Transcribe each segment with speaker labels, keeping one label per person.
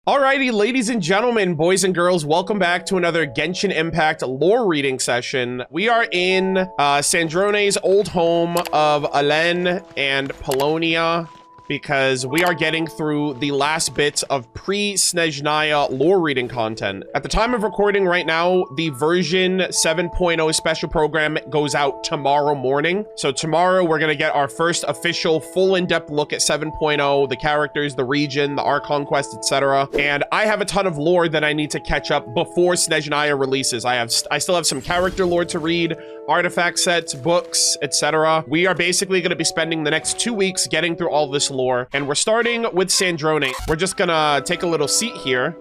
Speaker 1: Alrighty, ladies and gentlemen, boys and girls, welcome back to another Genshin Impact lore reading session. We are in Sandrone's old home of Alen and Polonia, because we are getting through the last bits of pre-Snezhnaya lore reading content. At the time of recording right now, the version 7.0 special program goes out tomorrow morning. So tomorrow we're gonna get our first official full in-depth look at 7.0, the characters, the region, the Archon quest, etc. And I have a ton of lore that I need to catch up before Snezhnaya releases. I still have some character lore to read, artifact sets, books, etc. We are basically going to be spending the next 2 weeks getting through all this lore, and we're starting with Sandrone. We're just gonna take a little seat here,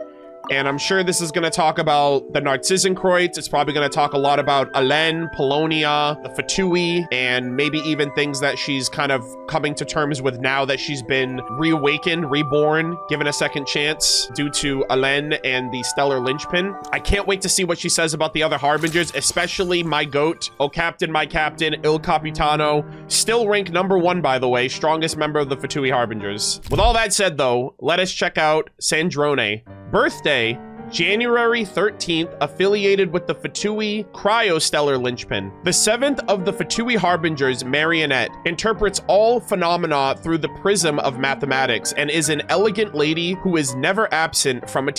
Speaker 1: and I'm sure this is going to talk about the Narcissenkreuz. It's probably going to talk a lot about Alen, Polonia, the Fatui, and maybe even things that she's kind of coming to terms with now that she's been reawakened, reborn, given a second chance due to Alen and the Stellar Linchpin. I can't wait to see what she says about the other Harbingers, especially my goat, oh captain, my captain, Il Capitano, still ranked #1, by the way, strongest member of the Fatui Harbingers. With all that said, though, let us check out Sandrone. Birthday, January 13th, affiliated with the Fatui Cryostellar Linchpin. The 7th of the Fatui Harbingers, Marionette, interprets all phenomena through the prism of mathematics and is an elegant lady who is never absent from a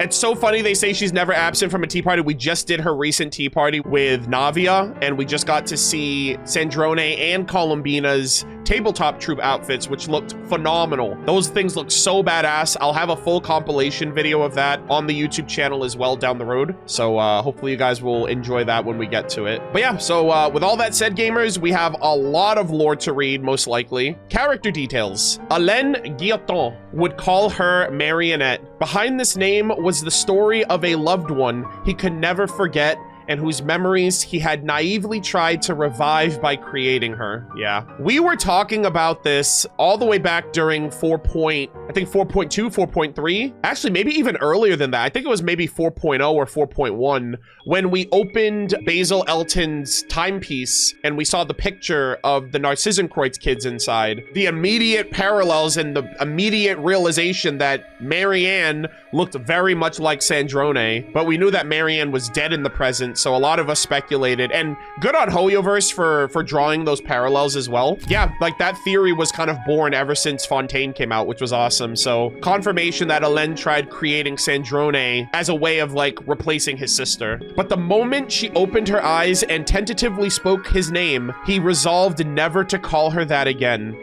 Speaker 1: It's so funny they say she's never absent from a tea party. We just did her recent tea party with Navia, and we just got to see Sandrone and Columbina's tabletop troupe outfits, which looked phenomenal. Those things look so badass. I'll have a full compilation video of that on the YouTube channel as well down the road. So hopefully you guys will enjoy that when we get to it. But yeah, so with all that said, gamers, we have a lot of lore to read, most likely. Character details. Alen Guillotin would call her Marionette. Behind this name was the story of a loved one he could never forget and whose memories he had naively tried to revive by creating her. Yeah. We were talking about this all the way back during 4.2, 4.3. Actually, maybe even earlier than that. I think it was maybe 4.0 or 4.1 when we opened Basil Elton's timepiece and we saw the picture of the Narcissenkreuz kids inside. The immediate parallels and the immediate realization that Marianne looked very much like Sandrone, but we knew that Marianne was dead in the present. So a lot of us speculated, and good on Hoyoverse for drawing those parallels as well. Yeah, like that theory was kind of born ever since Fontaine came out, which was awesome. So confirmation that Alen tried creating Sandrone as a way of like replacing his sister. But the moment she opened her eyes and tentatively spoke his name, he resolved never to call her that again.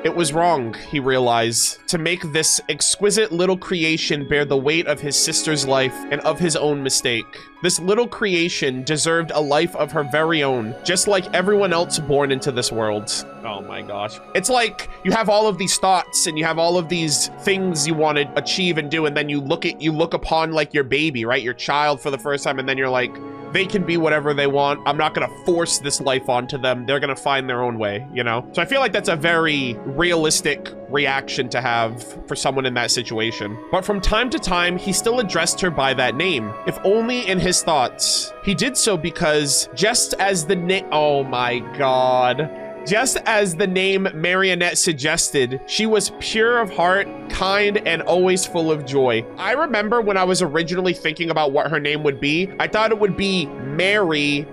Speaker 1: It was wrong, he realized, to make this exquisite little creation bear the weight of his sister's life and of his own mistake. This little creation deserved a life of her very own, just like everyone else born into this world. Oh my gosh. It's like you have all of these thoughts and you have all of these things you want to achieve and do, and then you look upon like your baby, right? Your child for the first time, and then you're like, they can be whatever they want. I'm not gonna force this life onto them. They're gonna find their own way, you know? So I feel like that's a very realistic reaction to have for someone in that situation. But from time to time, he still addressed her by that name, if only in his thoughts. He did so because just as the name, oh my God. Just as the name Marionette suggested, she was pure of heart, kind, and always full of joy. I remember when I was originally thinking about what her name would be, I thought it would be Mary-Annette,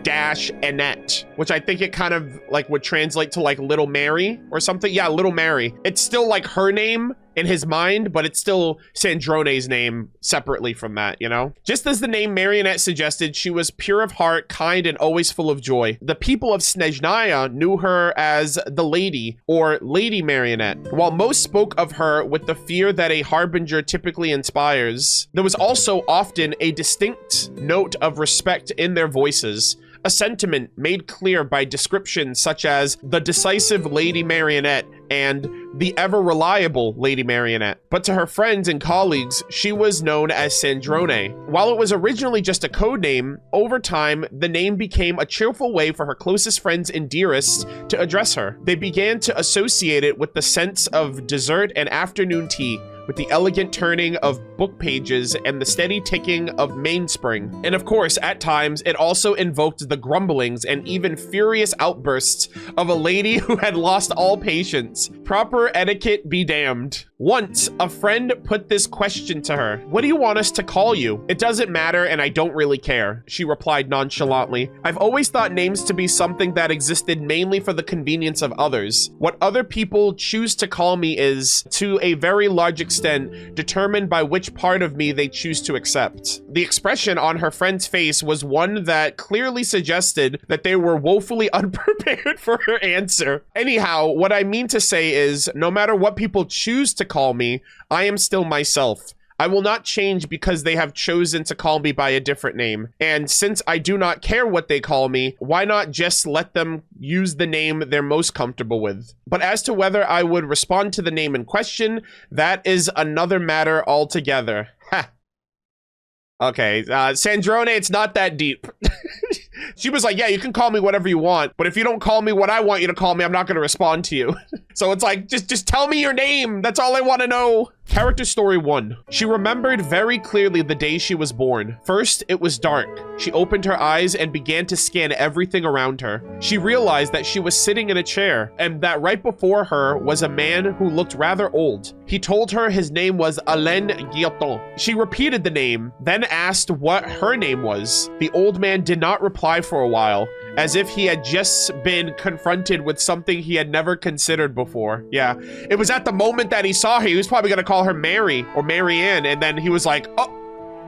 Speaker 1: which I think it kind of like would translate to like Little Mary or something. Yeah, Little Mary. It's still like her name in his mind, but it's still Sandrone's name separately from that, you know? Just as the name Marionette suggested, she was pure of heart, kind, and always full of joy. The people of Snezhnaya knew her as the Lady, or Lady Marionette. While most spoke of her with the fear that a Harbinger typically inspires, there was also often a distinct note of respect in their voices, a sentiment made clear by descriptions such as the decisive Lady Marionette and the ever-reliable Lady Marionette. But to her friends and colleagues, she was known as Sandrone. While it was originally just a code name, over time, the name became a cheerful way for her closest friends and dearests to address her. They began to associate it with the scents of dessert and afternoon tea, with the elegant turning of book pages and the steady ticking of mainspring. And of course, at times, it also invoked the grumblings and even furious outbursts of a lady who had lost all patience. Proper etiquette be damned. Once, a friend put this question to her. What do you want us to call you? It doesn't matter, and I don't really care, she replied nonchalantly. I've always thought names to be something that existed mainly for the convenience of others. What other people choose to call me is, to a very large extent, determined by which part of me they choose to accept. The expression on her friend's face was one that clearly suggested that they were woefully unprepared for her answer. Anyhow, what I mean to say is, no matter what people choose to call me, I am still myself. I will not change because they have chosen to call me by a different name. And since I do not care what they call me, why not just let them use the name they're most comfortable with? But as to whether I would respond to the name in question, that is another matter altogether. Ha. Okay, Sandrone, it's not that deep. She was like, yeah, you can call me whatever you want, but if you don't call me what I want you to call me, I'm not going to respond to you. So it's like, just tell me your name. That's all I want to know. Character story 1. She remembered very clearly the day she was born. First, it was dark. She opened her eyes and began to scan everything around her. She realized that she was sitting in a chair and that right before her was a man who looked rather old. He told her his name was Alain Guillotin. She repeated the name, then asked what her name was. The old man did not reply for a while, as if he had just been confronted with something he had never considered before. Yeah, it was at the moment that he saw her, he was probably gonna call her Mary or Marianne, and then he was like, oh,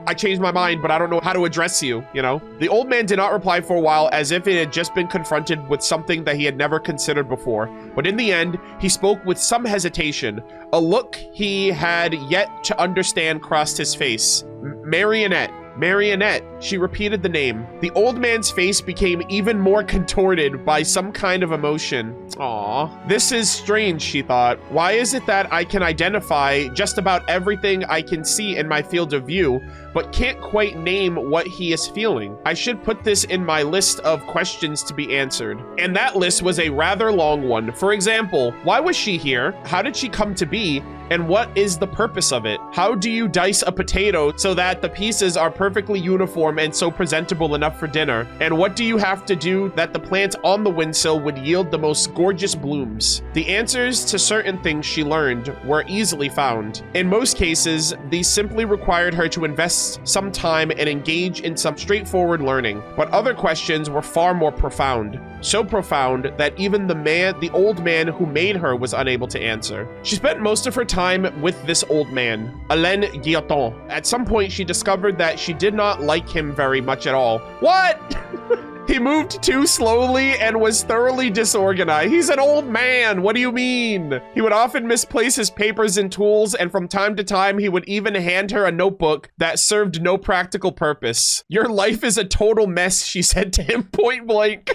Speaker 1: I changed my mind, but I don't know how to address you, you know? The old man did not reply for a while, as if he had just been confronted with something that he had never considered before. But in the end, he spoke with some hesitation. A look he had yet to understand crossed his face. Marionette. Marionette. She repeated the name. The old man's face became even more contorted by some kind of emotion. Aww. This is strange, she thought. Why is it that I can identify just about everything I can see in my field of view, but can't quite name what he is feeling? I should put this in my list of questions to be answered. And that list was a rather long one. For example, why was she here? How did she come to be? And what is the purpose of it? How do you dice a potato so that the pieces are perfectly uniform and so presentable enough for dinner? And what do you have to do that the plant on the windsill would yield the most gorgeous blooms? The answers to certain things she learned were easily found. In most cases, these simply required her to invest some time and engage in some straightforward learning. But other questions were far more profound. So profound that even the old man who made her was unable to answer. She spent most of her time with this old man, Alain Guillotin. At some point, she discovered that she did not like him very much at all. What? He moved too slowly and was thoroughly disorganized. He's an old man. What do you mean? He would often misplace his papers and tools, and from time to time, he would even hand her a notebook that served no practical purpose. Your life is a total mess, she said to him point blank.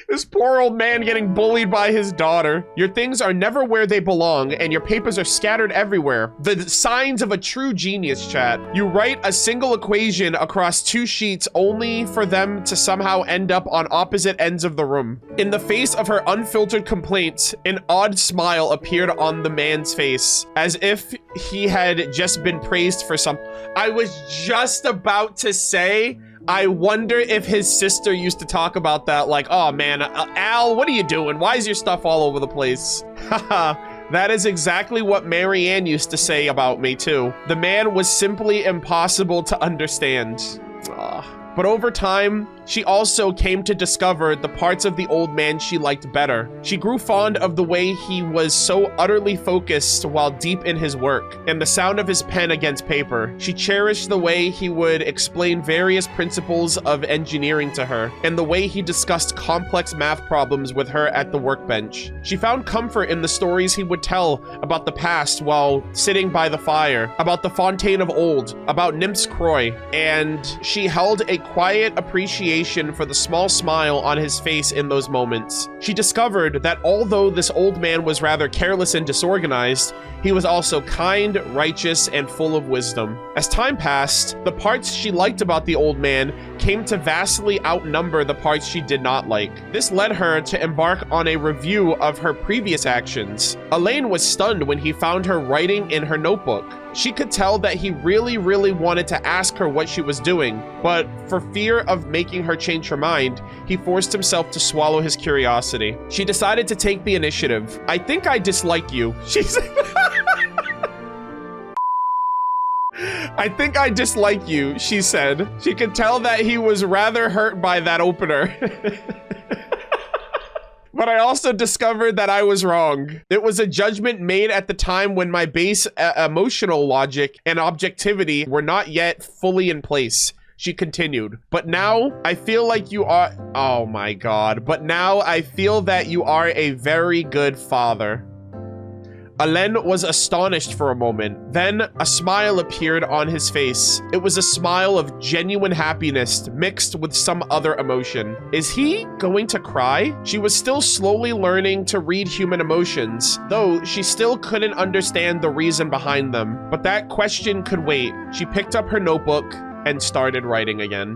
Speaker 1: This poor old man getting bullied by his daughter. Your things are never where they belong, and your papers are scattered everywhere. The signs of a true genius, chat. You write a single equation across 2 sheets only for them to somehow end up on opposite ends of the room. In the face of her unfiltered complaints, an odd smile appeared on the man's face, as if he had just been praised for something. I was just about to say, I wonder if his sister used to talk about that, like, oh man, Al, what are you doing? Why is your stuff all over the place? Haha, that is exactly what Marianne used to say about me too. The man was simply impossible to understand. But over time, she also came to discover the parts of the old man she liked better. She grew fond of the way he was so utterly focused while deep in his work, and the sound of his pen against paper. She cherished the way he would explain various principles of engineering to her, and the way he discussed complex math problems with her at the workbench. She found comfort in the stories he would tell about the past while sitting by the fire, about the Fontaine of Old, about Nymphs Croy, and she held a quiet appreciation for the small smile on his face in those moments. She discovered that although this old man was rather careless and disorganized, he was also kind, righteous, and full of wisdom. As time passed, the parts she liked about the old man came to vastly outnumber the parts she did not like. This led her to embark on a review of her previous actions. Elaine was stunned when he found her writing in her notebook. She could tell that he really, really wanted to ask her what she was doing, but for fear of making her change her mind, he forced himself to swallow his curiosity. She decided to take the initiative. I think I dislike you, she said. I think I dislike you, she said. She could tell that he was rather hurt by that opener. But I also discovered that I was wrong. It was a judgment made at the time when my base emotional logic and objectivity were not yet fully in place. She continued, but now I feel like you are, oh my God, but now I feel that you are a very good father. Alen was astonished for a moment. Then a smile appeared on his face. It was a smile of genuine happiness mixed with some other emotion. Is he going to cry? She was still slowly learning to read human emotions, though she still couldn't understand the reason behind them. But that question could wait. She picked up her notebook and started writing again.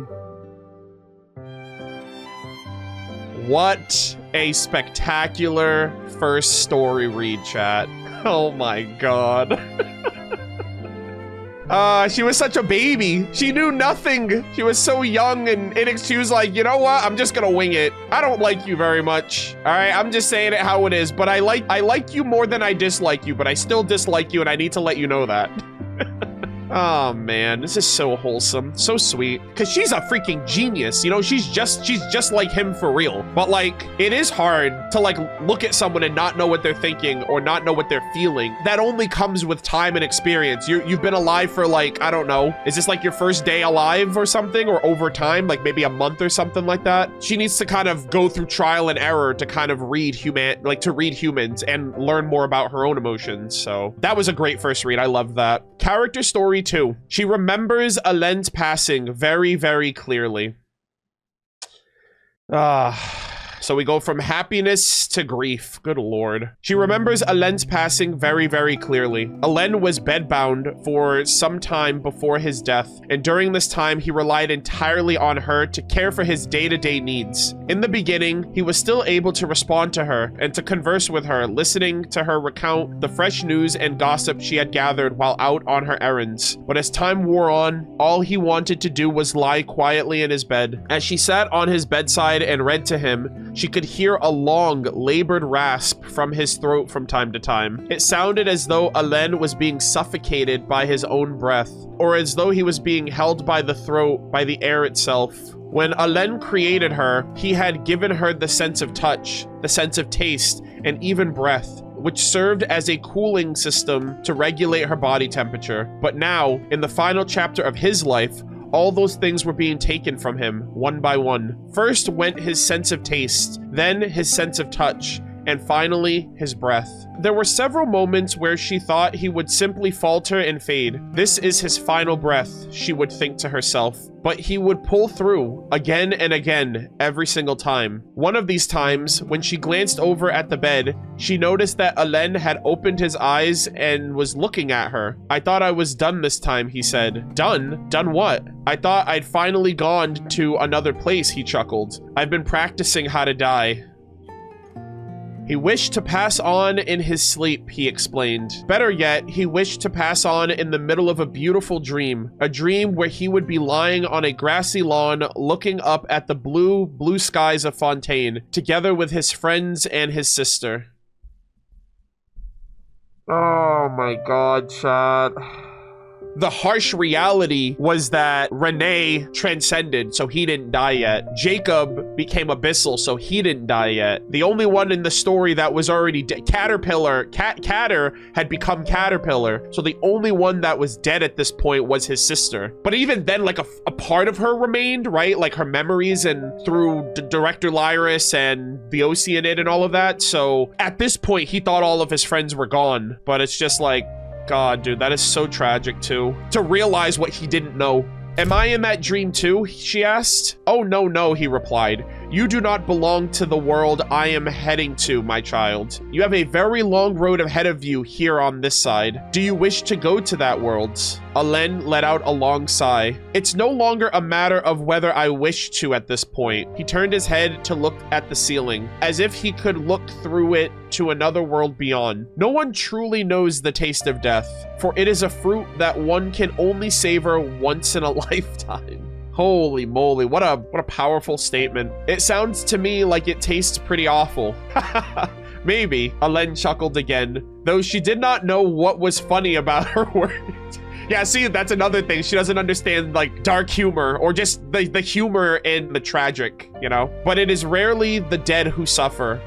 Speaker 1: What a spectacular first story read, chat. Oh my God. She was such a baby. She knew nothing. She was so young and she was like, you know what? I'm just gonna wing it. I don't like you very much. All right, I'm just saying it how it is, but I like you more than I dislike you, but I still dislike you and I need to let you know that. Oh man, this is so wholesome, so sweet. Cause she's a freaking genius, you know. She's just like him for real. But like, it is hard to like look at someone and not know what they're thinking or not know what they're feeling. That only comes with time and experience. You've been alive for like, I don't know. Is this like your first day alive or something, or over time, like maybe a month or something like that? She needs to kind of go through trial and error to kind of read humans and learn more about her own emotions. So that was a great first read. I love that. Character story 2. She remembers Alen's passing very, very clearly. So we go from happiness to grief. Good Lord. She remembers Alen's passing very, very clearly. Alen was bedbound for some time before his death, and during this time, he relied entirely on her to care for his day-to-day needs. In the beginning, he was still able to respond to her and to converse with her, listening to her recount the fresh news and gossip she had gathered while out on her errands. But as time wore on, all he wanted to do was lie quietly in his bed. As she sat on his bedside and read to him, she could hear a long, labored rasp from his throat from time to time. It sounded as though Alen was being suffocated by his own breath, or as though he was being held by the throat by the air itself. When Alen created her, he had given her the sense of touch, the sense of taste, and even breath, which served as a cooling system to regulate her body temperature. But now, in the final chapter of his life, all those things were being taken from him, one by one. First went his sense of taste, then his sense of touch, and finally, his breath. There were several moments where she thought he would simply falter and fade. This is his final breath, she would think to herself. But he would pull through, again and again, every single time. One of these times, when she glanced over at the bed, she noticed that Alen had opened his eyes and was looking at her. I thought I was done this time, he said. Done? Done what? I thought I'd finally gone to another place, he chuckled. I've been practicing how to die. He wished to pass on in his sleep, he explained. Better yet, he wished to pass on in the middle of a beautiful dream. A dream where he would be lying on a grassy lawn, looking up at the blue, blue skies of Fontaine, together with his friends and his sister. Oh my God, chat. The harsh reality was that Renee transcended, so he didn't die yet. Jacob became abyssal, so he didn't die yet. The only one in the story that was already dead, Catter had become Caterpillar, so the only one that was dead at this point was his sister. But even then, like a part of her remained, right? Like her memories and through Director Lyris and the Oceanid and all of that. So at this point, he thought all of his friends were gone, but it's just like, God, dude, that is so tragic too. To realize what he didn't know. Am I in that dream too? She asked. Oh, no, he replied. You do not belong to the world I am heading to, my child. You have a very long road ahead of you here on this side. Do you wish to go to that world? Alen let out a long sigh. It's no longer a matter of whether I wish to at this point. He turned his head to look at the ceiling, as if he could look through it to another world beyond. No one truly knows the taste of death, for it is a fruit that one can only savor once in a lifetime. Holy moly, what a powerful statement. It sounds to me like it tastes pretty awful. Maybe. Alen chuckled again, though she did not know what was funny about her words. Yeah, see, that's another thing. She doesn't understand, like, dark humor or just the humor in the tragic, you know? But it is rarely the dead who suffer.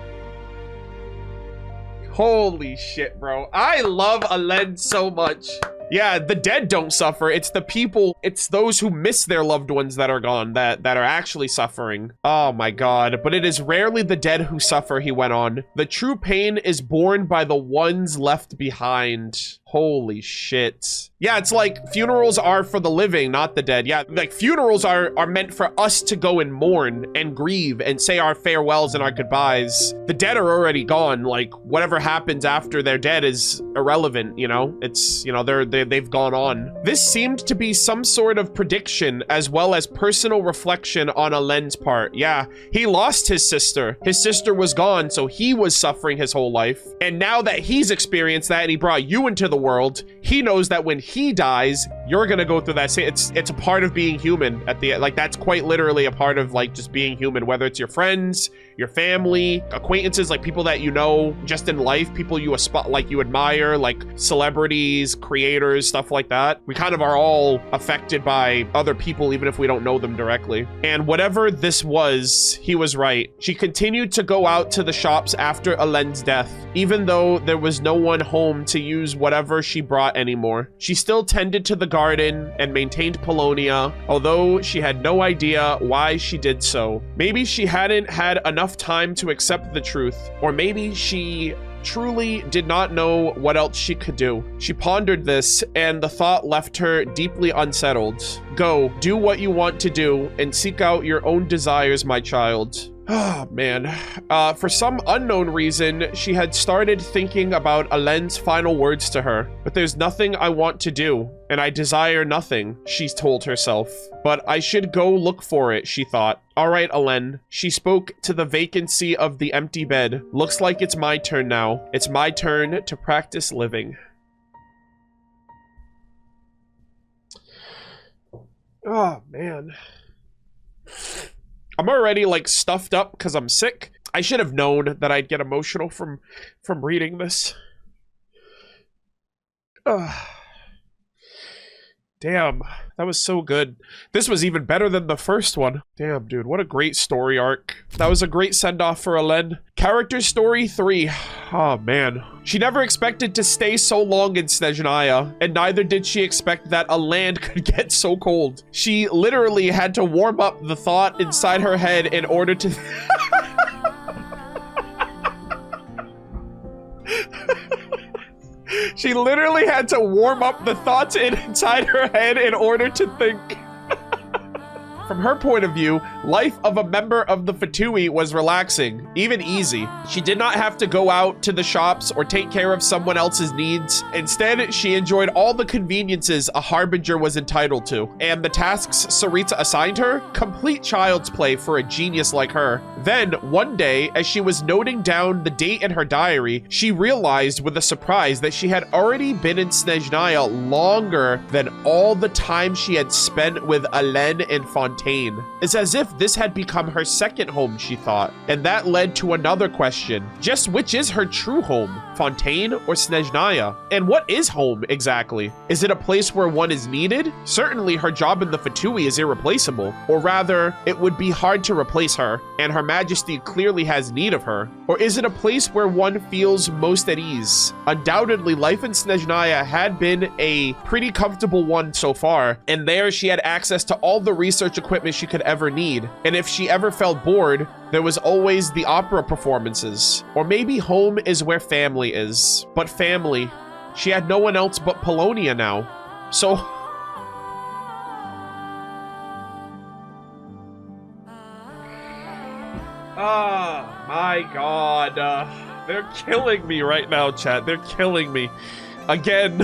Speaker 1: Holy shit, bro. I love Alen so much. Yeah, the dead don't suffer. It's the people, it's those who miss their loved ones that are gone that are actually suffering. Oh my god. But it is rarely the dead who suffer, he went on. The true pain is borne by the ones left behind. Holy shit. Yeah, it's like funerals are for the living, not the dead. Yeah, like funerals are meant for us to go and mourn and grieve and say our farewells and our goodbyes. The dead are already gone. Like whatever happens after they're dead is irrelevant, you know? It's, you know, they've gone on. This seemed to be some sort of prediction as well as personal reflection on Alen's part. Yeah, he lost his sister. His sister was gone, so he was suffering his whole life. And now that he's experienced that and he brought you into the world, he knows that when he dies, you're gonna go through that same, it's a part of being human at the, like, that's quite literally a part of like just being human, whether it's your friends, your family, acquaintances, like people that you know just in life, people you like you admire, like celebrities, creators, stuff like that. We kind of are all affected by other people even if we don't know them directly. And whatever this was, he was right. She continued to go out to the shops after Alen's death, even though there was no one home to use whatever she brought anymore. She still tended to the garden and maintained Polonia, although she had no idea why she did so. Maybe she hadn't had enough time to accept the truth, or maybe she truly did not know what else she could do. She pondered this, and the thought left her deeply unsettled. Go, do what you want to do, and seek out your own desires, my child. Oh, man. For some unknown reason, she had started thinking about Alen's final words to her. But there's nothing I want to do, and I desire nothing, she told herself. But I should go look for it, she thought. All right, Alen. She spoke to the vacancy of the empty bed. Looks like it's my turn now. It's my turn to practice living. Oh, man. I'm already like stuffed up because I'm sick. I should have known that I'd get emotional from reading this. Damn, that was so good. This was even better than the first one. Damn, dude, what a great story arc. That was a great send-off for Alen. Character story 3. Oh, man. She never expected to stay so long in Snezhnaya, and neither did she expect that a land could get so cold. She literally had to warm up the thought inside her head in order to... She literally had to warm up the thoughts inside her head in order to think. From her point of view, life of a member of the Fatui was relaxing, even easy. She did not have to go out to the shops or take care of someone else's needs. Instead, she enjoyed all the conveniences a Harbinger was entitled to. And the tasks Sarita assigned her? Complete child's play for a genius like her. Then, one day, as she was noting down the date in her diary, she realized with a surprise that she had already been in Snezhnaya longer than all the time she had spent with Alen and Fontaine. It's as if this had become her second home, she thought. And that led to another question. Just which is her true home? Fontaine or Snezhnaya? And what is home exactly? Is it a place where one is needed? Certainly her job in the Fatui is irreplaceable. Or rather, it would be hard to replace her, and Her Majesty clearly has need of her. Or is it a place where one feels most at ease? Undoubtedly, life in Snezhnaya had been a pretty comfortable one so far, and there she had access to all the research equipment she could ever need. And if she ever felt bored, there was always the opera performances. Or maybe home is where family is. But family, she had no one else but Polonia now. So... my god. They're killing me right now, chat. They're killing me. Again.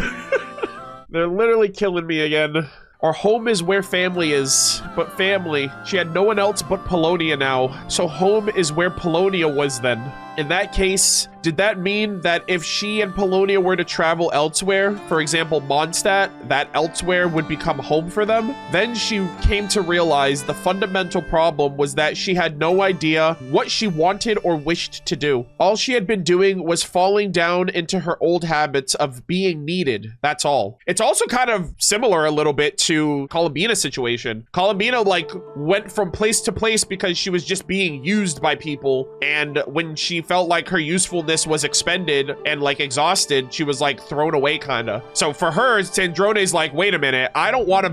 Speaker 1: They're literally killing me again. Our home is where family is, but family. She had no one else but Polonia now. So home is where Polonia was then. In that case, did that mean that if she and Polonia were to travel elsewhere, for example, Mondstadt, that elsewhere would become home for them? Then she came to realize the fundamental problem was that she had no idea what she wanted or wished to do. All she had been doing was falling down into her old habits of being needed. That's all. It's also kind of similar a little bit to Columbina's situation. Columbina, like, went from place to place because she was just being used by people, and when she felt like her usefulness was expended and like exhausted, she was like thrown away kinda. So for her, Sandrone's like, wait a minute, I don't want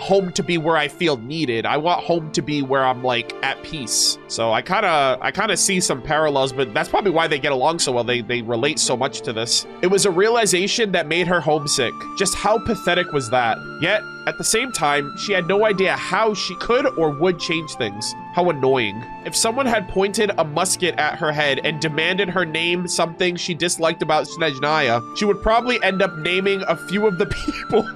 Speaker 1: home to be where I feel needed. I want home to be where I'm like at peace. So I kind of see some parallels, but that's probably why they get along so well. They relate so much to this. It was a realization that made her homesick. Just how pathetic was that? Yet at the same time, she had no idea how she could or would change things. How annoying. If someone had pointed a musket at her head and demanded her name something she disliked about Snezhnaya, she would probably end up naming a few of the people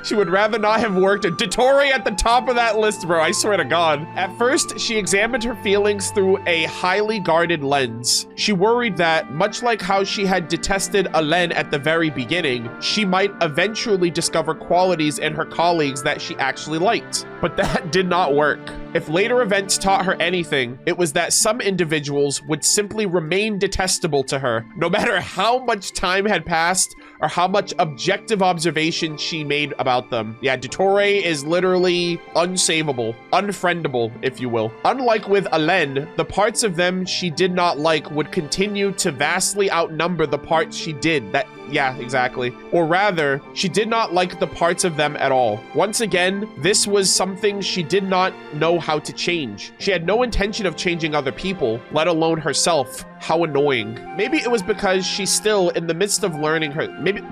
Speaker 1: she would rather not have worked. Dottore at the top of that list, bro. I swear to God. At first, she examined her feelings through a highly guarded lens. She worried that, much like how she had detested Alen at the very beginning, she might eventually discover qualities in her colleagues that she actually liked. But that did not work. If later events taught her anything, it was that some individuals would simply remain detestable to her, no matter how much time had passed or how much objective observation she made about them. Yeah, Dottore is literally unsavable, unfriendable, if you will. Unlike with Alen, the parts of them she did not like would continue to vastly outnumber the parts she did. Yeah, exactly. Or rather, she did not like the parts of them at all. Once again, this was something she did not know how to change. She had no intention of changing other people, let alone herself. How annoying. Maybe it was because she's still in the midst of learning her...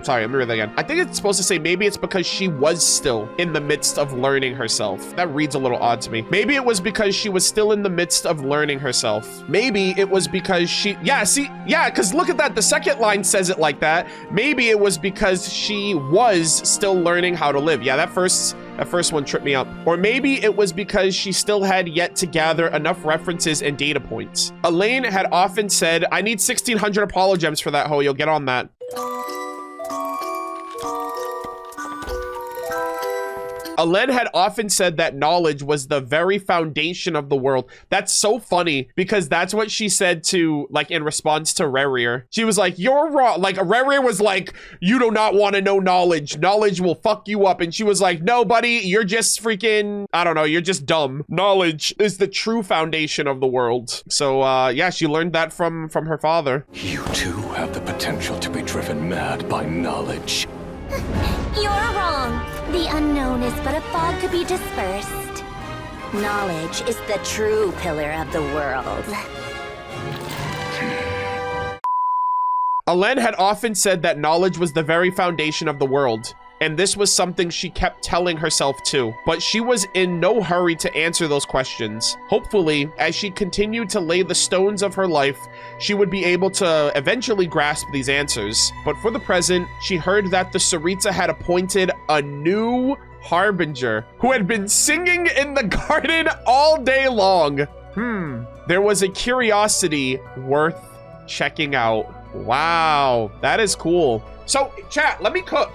Speaker 1: Sorry, let me read that again. I think it's supposed to say maybe it's because she was still in the midst of learning herself. That reads a little odd to me. Maybe it was because she was still in the midst of learning herself. Maybe it was because she... Yeah, see? Yeah, because look at that. The second line says it like that. Maybe it was because she was still learning how to live. Yeah, that first one tripped me up. Or maybe it was because she still had yet to gather enough references and data points. Elaine had often said, I need 1,600 Primogems for that hoe. You'll get on that. Alen had often said that knowledge was the very foundation of the world. That's so funny because that's what she said to, like, in response to Rerir. She was like, you're wrong. Like, Rerir was like, you do not want to know knowledge. Knowledge will fuck you up. And she was like, no, buddy, you're just freaking, I don't know, you're just dumb. Knowledge is the true foundation of the world. So, yeah, she learned that from her father.
Speaker 2: You too have the potential to be driven mad by knowledge.
Speaker 3: You're wrong. The unknown is but a fog to be dispersed. Knowledge is the true pillar of the world.
Speaker 1: Alen had often said that knowledge was the very foundation of the world. And this was something she kept telling herself too. But she was in no hurry to answer those questions. Hopefully, as she continued to lay the stones of her life, she would be able to eventually grasp these answers. But for the present, she heard that the Tsaritsa had appointed a new Harbinger who had been singing in the garden all day long. There was a curiosity worth checking out. Wow, that is cool. So, chat, let me cook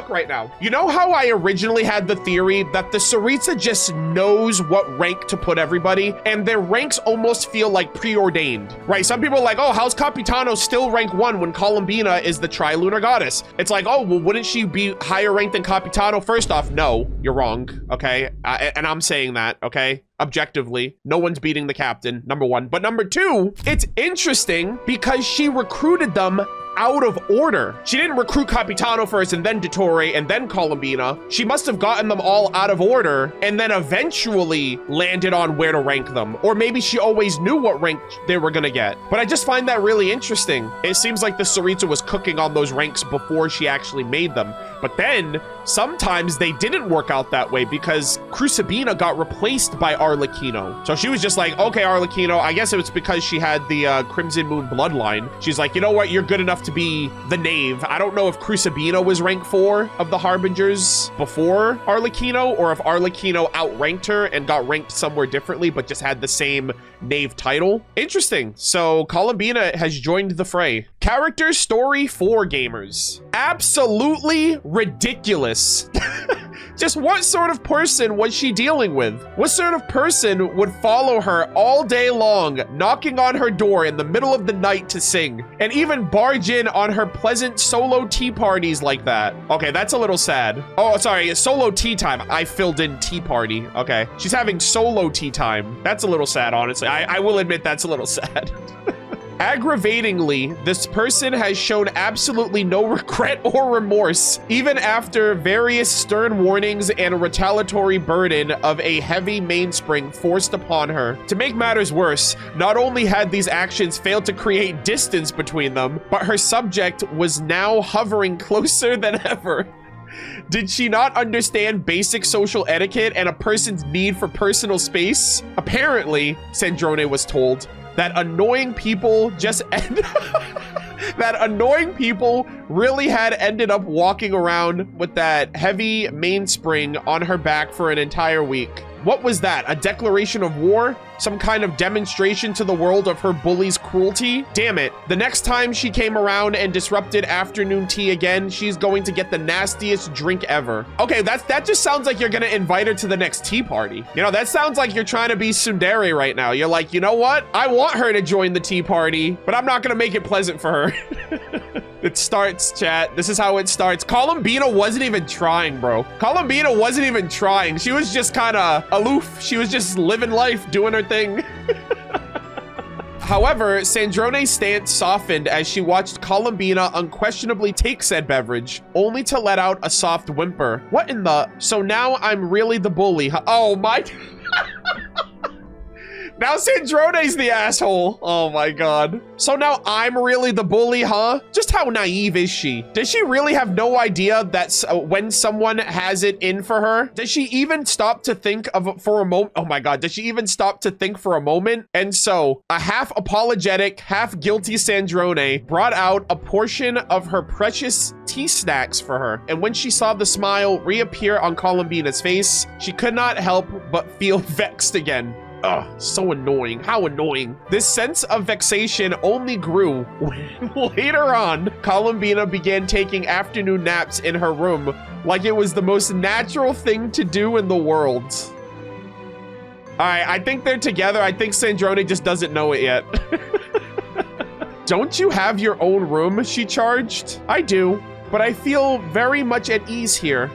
Speaker 1: right now. You know how I originally had the theory that the Tsaritsa just knows what rank to put everybody, and their ranks almost feel like preordained, right? Some people are like, oh, how's Capitano still rank 1 when Columbina is the Tri-Lunar Goddess? It's like, oh, well, wouldn't she be higher ranked than Capitano? First off, no, you're wrong, okay? And I'm saying that, okay? Objectively, no one's beating the captain, number 1. But number 2, it's interesting because she recruited them out of order. She didn't recruit Capitano first and then Dottore and then Columbina. She must have gotten them all out of order and then eventually landed on where to rank them. Or maybe she always knew what rank they were gonna get. But I just find that really interesting. It seems like the Tsaritsa was cooking on those ranks before she actually made them. But then sometimes they didn't work out that way because Crucibina got replaced by Arlecchino. So she was just like, okay, Arlecchino, I guess it was because she had the Crimson Moon bloodline. She's like, you know what? You're good enough to be the knave. I don't know if Crucibina was rank 4 of the Harbingers before Arlecchino, or if Arlecchino outranked her and got ranked somewhere differently, but just had the same knave title. Interesting. So Columbina has joined the fray. Character story for gamers. Absolutely ridiculous. Just what sort of person was she dealing with? What sort of person would follow her all day long, knocking on her door in the middle of the night to sing, and even barge in on her pleasant solo tea parties like that? Okay, that's a little sad. Oh, sorry, solo tea time. I filled in tea party. Okay, she's having solo tea time. That's a little sad, honestly. I will admit that's a little sad. Aggravatingly, this person has shown absolutely no regret or remorse, even after various stern warnings and a retaliatory burden of a heavy mainspring forced upon her. To make matters worse, not only had these actions failed to create distance between them, but her subject was now hovering closer than ever. Did she not understand basic social etiquette and a person's need for personal space? Apparently, Sandrone was told, that annoying people just that annoying people really had ended up walking around with that heavy mainspring on her back for an entire week. What was that? A declaration of war? Some kind of demonstration to the world of her bully's cruelty? Damn it. The next time she came around and disrupted afternoon tea again, she's going to get the nastiest drink ever. Okay, that just sounds like you're gonna invite her to the next tea party. You know, that sounds like you're trying to be tsundere right now. You're like, you know what? I want her to join the tea party, but I'm not gonna make it pleasant for her. It starts, chat. This is how it starts. Columbina wasn't even trying, bro. Columbina wasn't even trying. She was just kind of aloof. She was just living life, doing her thing. However, Sandrone's stance softened as she watched Columbina unquestionably take said beverage, only to let out a soft whimper. What in the... So now I'm really the bully, huh? Oh my... Now Sandrone's the asshole. Oh my god. So now I'm really the bully, huh? Just how naive is she? Does she really have no idea that when someone has it in for her? Does she even stop to think of for a moment? Oh my god. Does she even stop to think for a moment? And so a half apologetic, half guilty Sandrone brought out a portion of her precious tea snacks for her. And when she saw the smile reappear on Columbina's face, she could not help but feel vexed again. Ugh, so annoying. How annoying. This sense of vexation only grew when later on, Columbina began taking afternoon naps in her room like it was the most natural thing to do in the world. All right, I think they're together. I think Sandrone just doesn't know it yet. Don't you have your own room? She charged. I do, but I feel very much at ease here.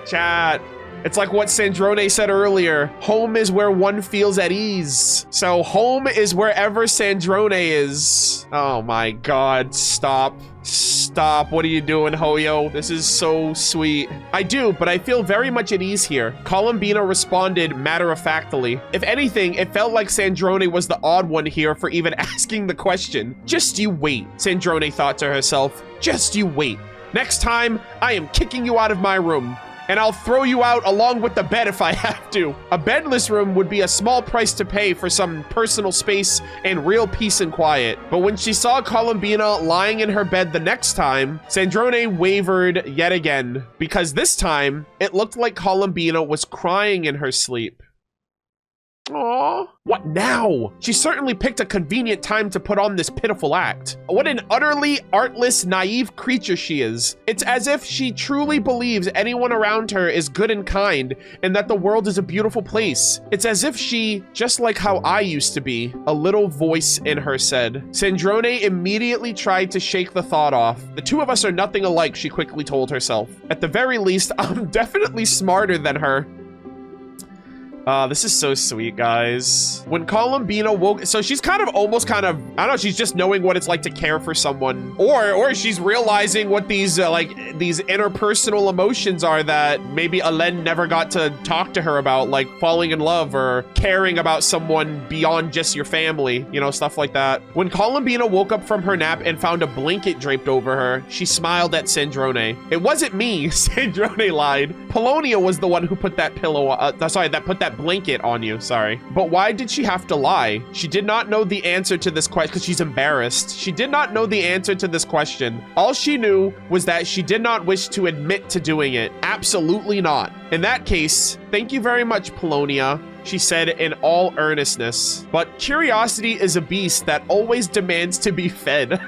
Speaker 1: Chat. It's like what Sandrone said earlier. Home is where one feels at ease. So home is wherever Sandrone is. Oh my god, stop. Stop. What are you doing, Hoyo? This is so sweet. I do, but I feel very much at ease here. Columbina responded matter-of-factly. If anything, it felt like Sandrone was the odd one here for even asking the question. Just you wait, Sandrone thought to herself. Just you wait. Next time, I am kicking you out of my room. And I'll throw you out along with the bed if I have to. A bedless room would be a small price to pay for some personal space and real peace and quiet. But when she saw Columbina lying in her bed the next time, Sandrone wavered yet again, because this time, it looked like Columbina was crying in her sleep. Aww. What now? She certainly picked a convenient time to put on this pitiful act. What an utterly artless, naive creature she is. It's as if she truly believes anyone around her is good and kind, and that the world is a beautiful place. It's as if she, just like how I used to be, a little voice in her said. Sandrone immediately tried to shake the thought off. The two of us are nothing alike, she quickly told herself. At the very least, I'm definitely smarter than her. This is so sweet, guys. When Columbina woke, so she's kind of almost I don't know, she's just knowing what it's like to care for someone, or she's realizing what these like these interpersonal emotions are that maybe Alen never got to talk to her about, like falling in love or caring about someone beyond just your family, you know, stuff like that. When Columbina woke up from her nap and found a blanket draped over her, she smiled at Sandrone. It wasn't me, Sandrone lied. Polonia was the one who put that put that blanket on you, sorry. But why did she have to lie? She did not know the answer to this question because she's embarrassed. She did not know the answer to this question. All she knew was that she did not wish to admit to doing it. Absolutely not. In that case, thank you very much, Polonia, she said in all earnestness. But curiosity is a beast that always demands to be fed.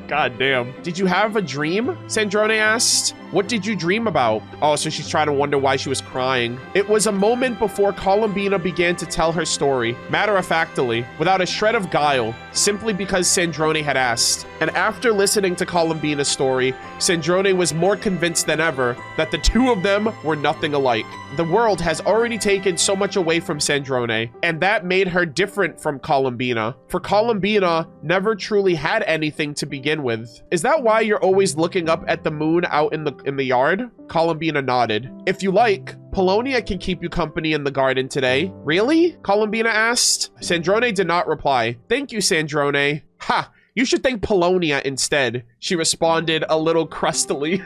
Speaker 1: God damn. Did you have a dream? Sandrone asked. What did you dream about? Oh, so she's trying to wonder why she was crying. It was a moment before Columbina began to tell her story, matter-of-factly, without a shred of guile, simply because Sandrone had asked. And after listening to Columbina's story, Sandrone was more convinced than ever that the two of them were nothing alike. The world has already taken so much away from Sandrone, and that made her different from Columbina. For Columbina never truly had anything to begin with. Is that why you're always looking up at the moon out in the yard? Columbina nodded. If you like, Polonia can keep you company in the garden today. Really? Columbina asked. Sandrone did not reply. Thank you, Sandrone. Ha! You should thank Polonia instead, she responded a little crustily.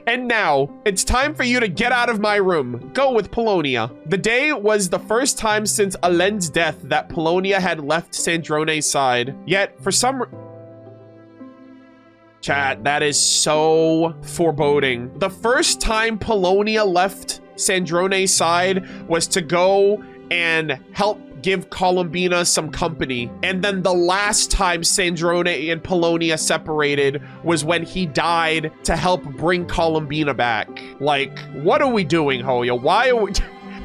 Speaker 1: And now, it's time for you to get out of my room. Go with Polonia. The day was the first time since Alen's death that Polonia had left Sandrone's side. Yet, for some Chat, that is so foreboding. The first time Polonia left Sandrone's side was to go and help give Columbina some company. And then the last time Sandrone and Polonia separated was when he died to help bring Columbina back. Like, what are we doing, Hoya? Why are we...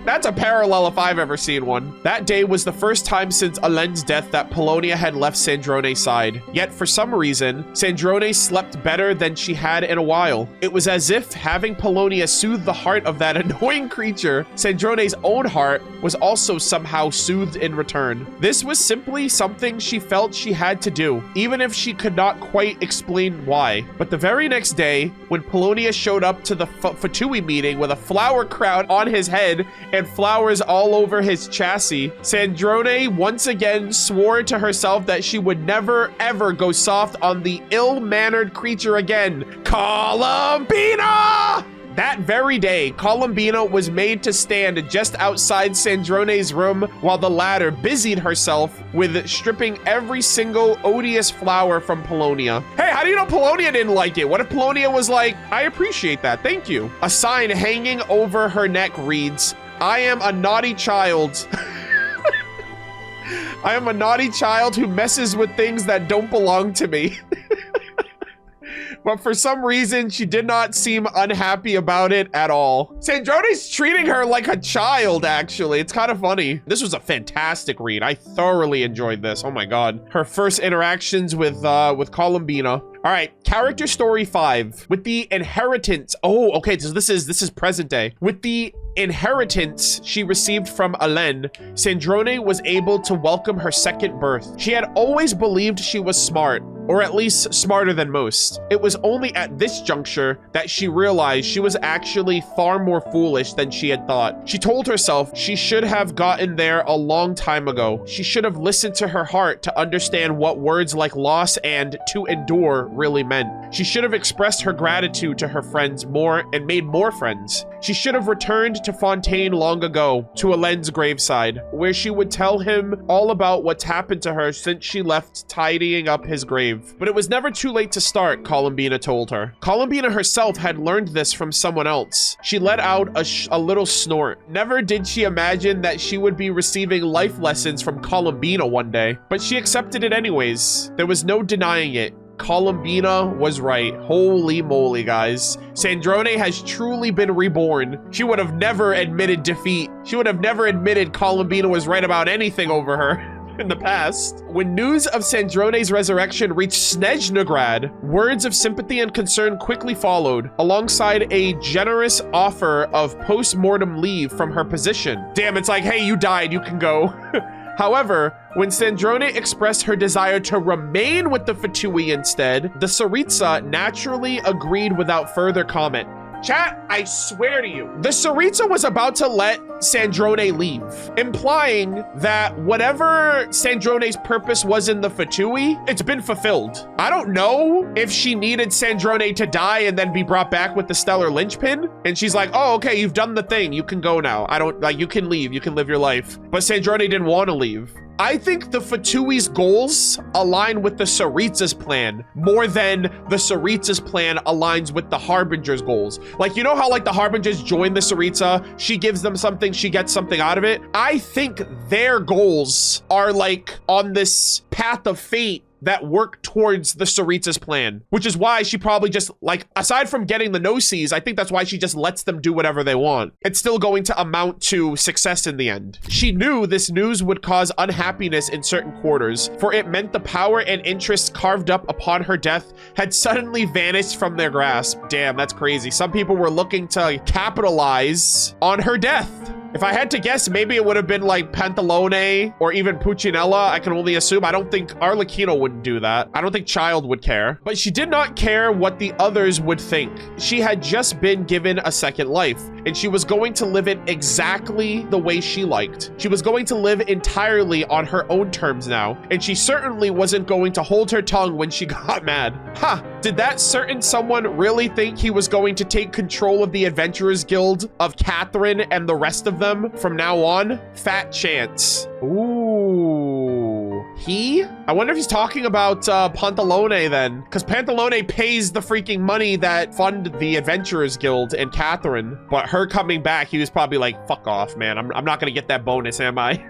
Speaker 1: That's a parallel if I've ever seen one. That day was the first time since Alen's death that Polonia had left Sandrone's side. Yet for some reason, Sandrone slept better than she had in a while. It was as if having Polonia soothe the heart of that annoying creature, Sandrone's own heart was also somehow soothed in return. This was simply something she felt she had to do, even if she could not quite explain why. But the very next day, when Polonia showed up to the Fatui meeting with a flower crown on his head and flowers all over his chassis, Sandrone once again swore to herself that she would never ever go soft on the ill-mannered creature again. Columbina! That very day, Columbina was made to stand just outside Sandrone's room while the latter busied herself with stripping every single odious flower from Polonia. Hey, how do you know Polonia didn't like it? What if Polonia was like, I appreciate that, thank you. A sign hanging over her neck reads, I am a naughty child. I am a naughty child who messes with things that don't belong to me. But for some reason, she did not seem unhappy about it at all. Sandrone's treating her like a child, actually. It's kind of funny. This was a fantastic read. I thoroughly enjoyed this. Oh my god. Her first interactions with Columbina. All right, character story 5. With the inheritance. Oh, okay, so this is present day. With the inheritance she received from Alen, Sandrone was able to welcome her second birth. She had always believed she was smart, or at least smarter than most. It was only at this juncture that she realized she was actually far more foolish than she had thought. She told herself she should have gotten there a long time ago. She should have listened to her heart to understand what words like loss and to endure really meant. She should have expressed her gratitude to her friends more and made more friends. She should have returned to Fontaine long ago, to Alen's graveside, where she would tell him all about what's happened to her since she left tidying up his grave. But it was never too late to start, Columbina told her. Columbina herself had learned this from someone else. She let out a little snort. Never did she imagine that she would be receiving life lessons from Columbina one day, but she accepted it anyways. There was no denying it. Columbina was right. Holy moly, guys. Sandrone has truly been reborn. She would have never admitted defeat. She would have never admitted Columbina was right about anything over her. in the past. When news of Sandrone's resurrection reached Snezhnograd, words of sympathy and concern quickly followed, alongside a generous offer of post-mortem leave from her position. Damn, it's like, hey, you died, you can go. However, when Sandrone expressed her desire to remain with the Fatui instead, the Tsaritsa naturally agreed without further comment. Chat, I swear to you, the Tsaritsa was about to let Sandrone leave, implying that whatever Sandrone's purpose was in the Fatui, it's been fulfilled. I don't know if she needed Sandrone to die and then be brought back with the stellar linchpin, and she's like, oh, okay, you've done the thing, you can go now. You can leave, you can live your life. But Sandrone didn't want to leave. I think the Fatui's goals align with the Tsaritsa's plan more than the Tsaritsa's plan aligns with the Harbinger's goals. Like, you know how like the Harbingers join the Tsaritsa, she gives them something, she gets something out of it? I think their goals are like on this path of fate that work towards the Tsaritsa's plan, which is why she probably just, like, aside from getting the no-sees, I think that's why she just lets them do whatever they want. It's still going to amount to success in the end. She knew this news would cause unhappiness in certain quarters, for it meant the power and interests carved up upon her death had suddenly vanished from their grasp. Damn, that's crazy. Some people were looking to capitalize on her death. If I had to guess, maybe it would have been like Pantalone or even Puccinella. I can only assume. I don't think Arlecchino would do that. I don't think Child would care. But she did not care what the others would think. She had just been given a second life, and she was going to live it exactly the way she liked. She was going to live entirely on her own terms now, and she certainly wasn't going to hold her tongue when she got mad. Ha! Did that certain someone really think he was going to take control of the Adventurers Guild of Catherine and the rest of them from now on? Fat chance. Ooh. He? I wonder if he's talking about Pantalone then, because Pantalone pays the freaking money that fund the Adventurers Guild and Catherine. But her coming back, he was probably like, fuck off, man. I'm not gonna get that bonus, am I?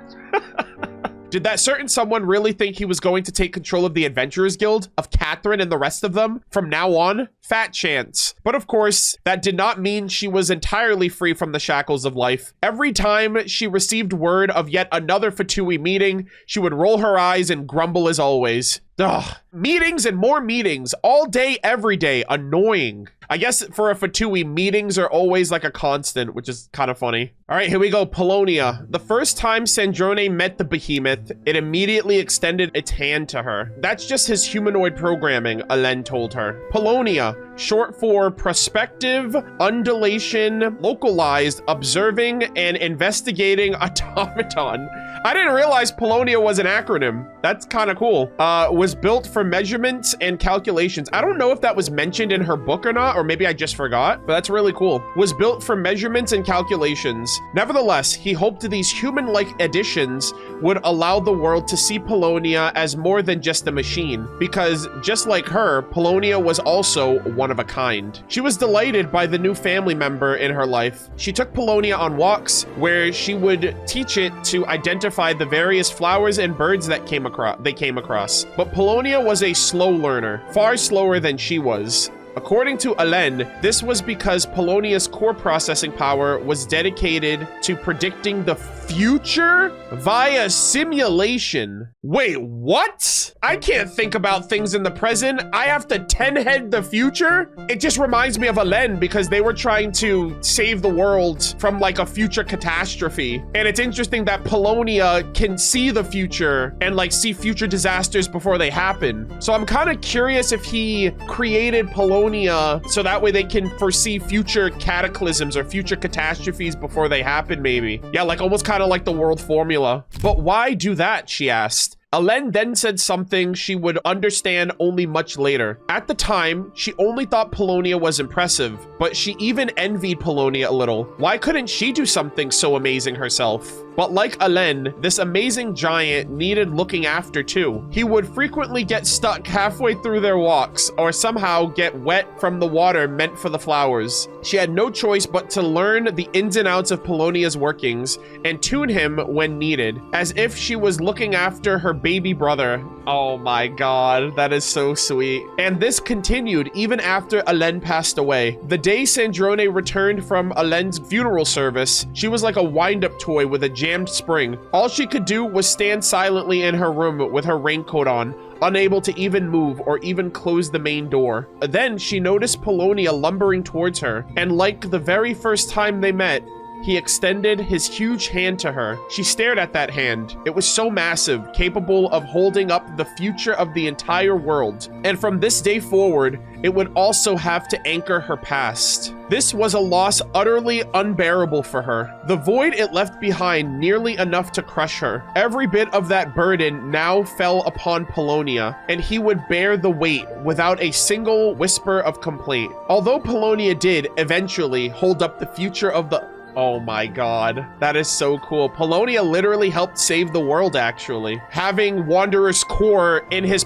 Speaker 1: Did that certain someone really think he was going to take control of the Adventurers Guild of Catherine and the rest of them from now on? Fat chance. But of course, that did not mean she was entirely free from the shackles of life. Every time she received word of yet another Fatui meeting, she would roll her eyes and grumble as always. Ugh. Meetings and more meetings all day, every day. Annoying. I guess for a Fatui, meetings are always like a constant, which is kind of funny. All right, here we go. Polonia. The first time Sandrone met the behemoth, it immediately extended its hand to her. That's just his humanoid programming, Alen told her. Polonia, short for prospective, undulation, localized, observing, and investigating automaton. I didn't realize Polonia was an acronym. That's kind of cool. Was built for measurements and calculations. I don't know if that was mentioned in her book or not, or maybe I just forgot, but that's really cool. Was built for measurements and calculations. Nevertheless, he hoped these human-like additions would allow the world to see Polonia as more than just a machine, because just like her, Polonia was also one of a kind. She was delighted by the new family member in her life. She took Polonia on walks where she would teach it to identify the various flowers and birds that they came across. But Polonia was a slow learner, far slower than she was. According to Alen, this was because Polonia's core processing power was dedicated to predicting the future via simulation. Wait, what? I can't think about things in the present. I have to 10-head the future? It just reminds me of Alen because they were trying to save the world from like a future catastrophe. And it's interesting that Polonia can see the future and like see future disasters before they happen. So I'm kind of curious if he created Polonia so that way they can foresee future cataclysms or future catastrophes before they happen, maybe. Yeah, like almost kind of like the world formula. But why do that, she asked. Alen then said something she would understand only much later. At the time, she only thought Polonia was impressive, but she even envied Polonia a little. Why couldn't she do something so amazing herself? But like Alen, this amazing giant needed looking after too. He would frequently get stuck halfway through their walks or somehow get wet from the water meant for the flowers. She had no choice but to learn the ins and outs of Polonia's workings and tune him when needed, as if she was looking after her baby brother. Oh my god, that is so sweet. And this continued even after Alen passed away. The day Sandrone returned from Alen's funeral service, she was like a wind-up toy with a jammed spring. All she could do was stand silently in her room with her raincoat on, unable to even move or even close the main door. Then she noticed Polonia lumbering towards her, and like the very first time they met, he extended his huge hand to her. She stared at that hand. It was so massive, capable of holding up the future of the entire world. And from this day forward, it would also have to anchor her past. This was a loss utterly unbearable for her. The void it left behind nearly enough to crush her. Every bit of that burden now fell upon Polonia, and he would bear the weight without a single whisper of complaint. Although Polonia did eventually hold up the future of the... Oh my god, that is so cool. Polonia literally helped save the world, actually. Having Wanderer's core in his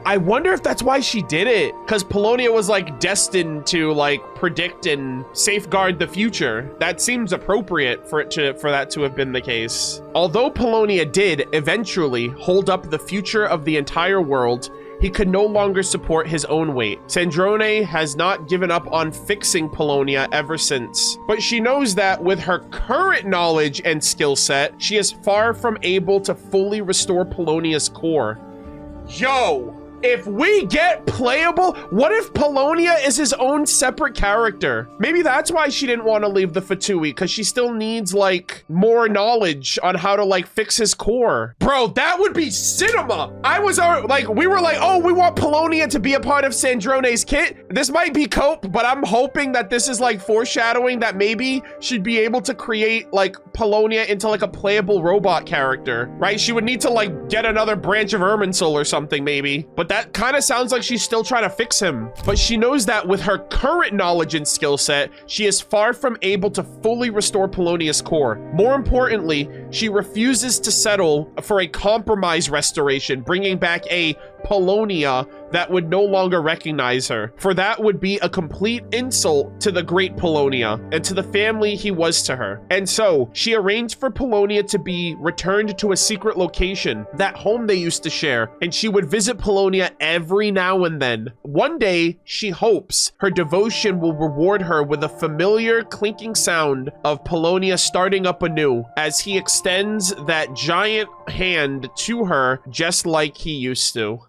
Speaker 1: I wonder if that's why she did it. Because Polonia was like destined to like predict and safeguard the future. That seems appropriate for that to have been the case. Although Polonia did eventually hold up the future of the entire world, he could no longer support his own weight. Sandrone has not given up on fixing Polonia ever since. But she knows that with her current knowledge and skill set, she is far from able to fully restore Polonia's core. Yo! If we get playable, what if Polonia is his own separate character? Maybe that's why she didn't want to leave the Fatui, because she still needs, like, more knowledge on how to, like, fix his core. Bro, that would be cinema! We were like, oh, we want Polonia to be a part of Sandrone's kit. This might be cope, but I'm hoping that this is, like, foreshadowing that maybe she'd be able to create, like, Polonia into, like, a playable robot character, right? She would need to, like, get another branch of Irminsul or something, maybe. But that kind of sounds like she's still trying to fix him. But she knows that with her current knowledge and skill set, she is far from able to fully restore Polonia's core. More importantly, she refuses to settle for a compromise restoration, bringing back a Polonia that would no longer recognize her. For that would be a complete insult to the great Polonia and to the family he was to her. And so she arranged for Polonia to be returned to a secret location, that home they used to share, and she would visit Polonia every now and then. One day, she hopes her devotion will reward her with a familiar clinking sound of Polonia starting up anew as he extends that giant hand to her just like he used to.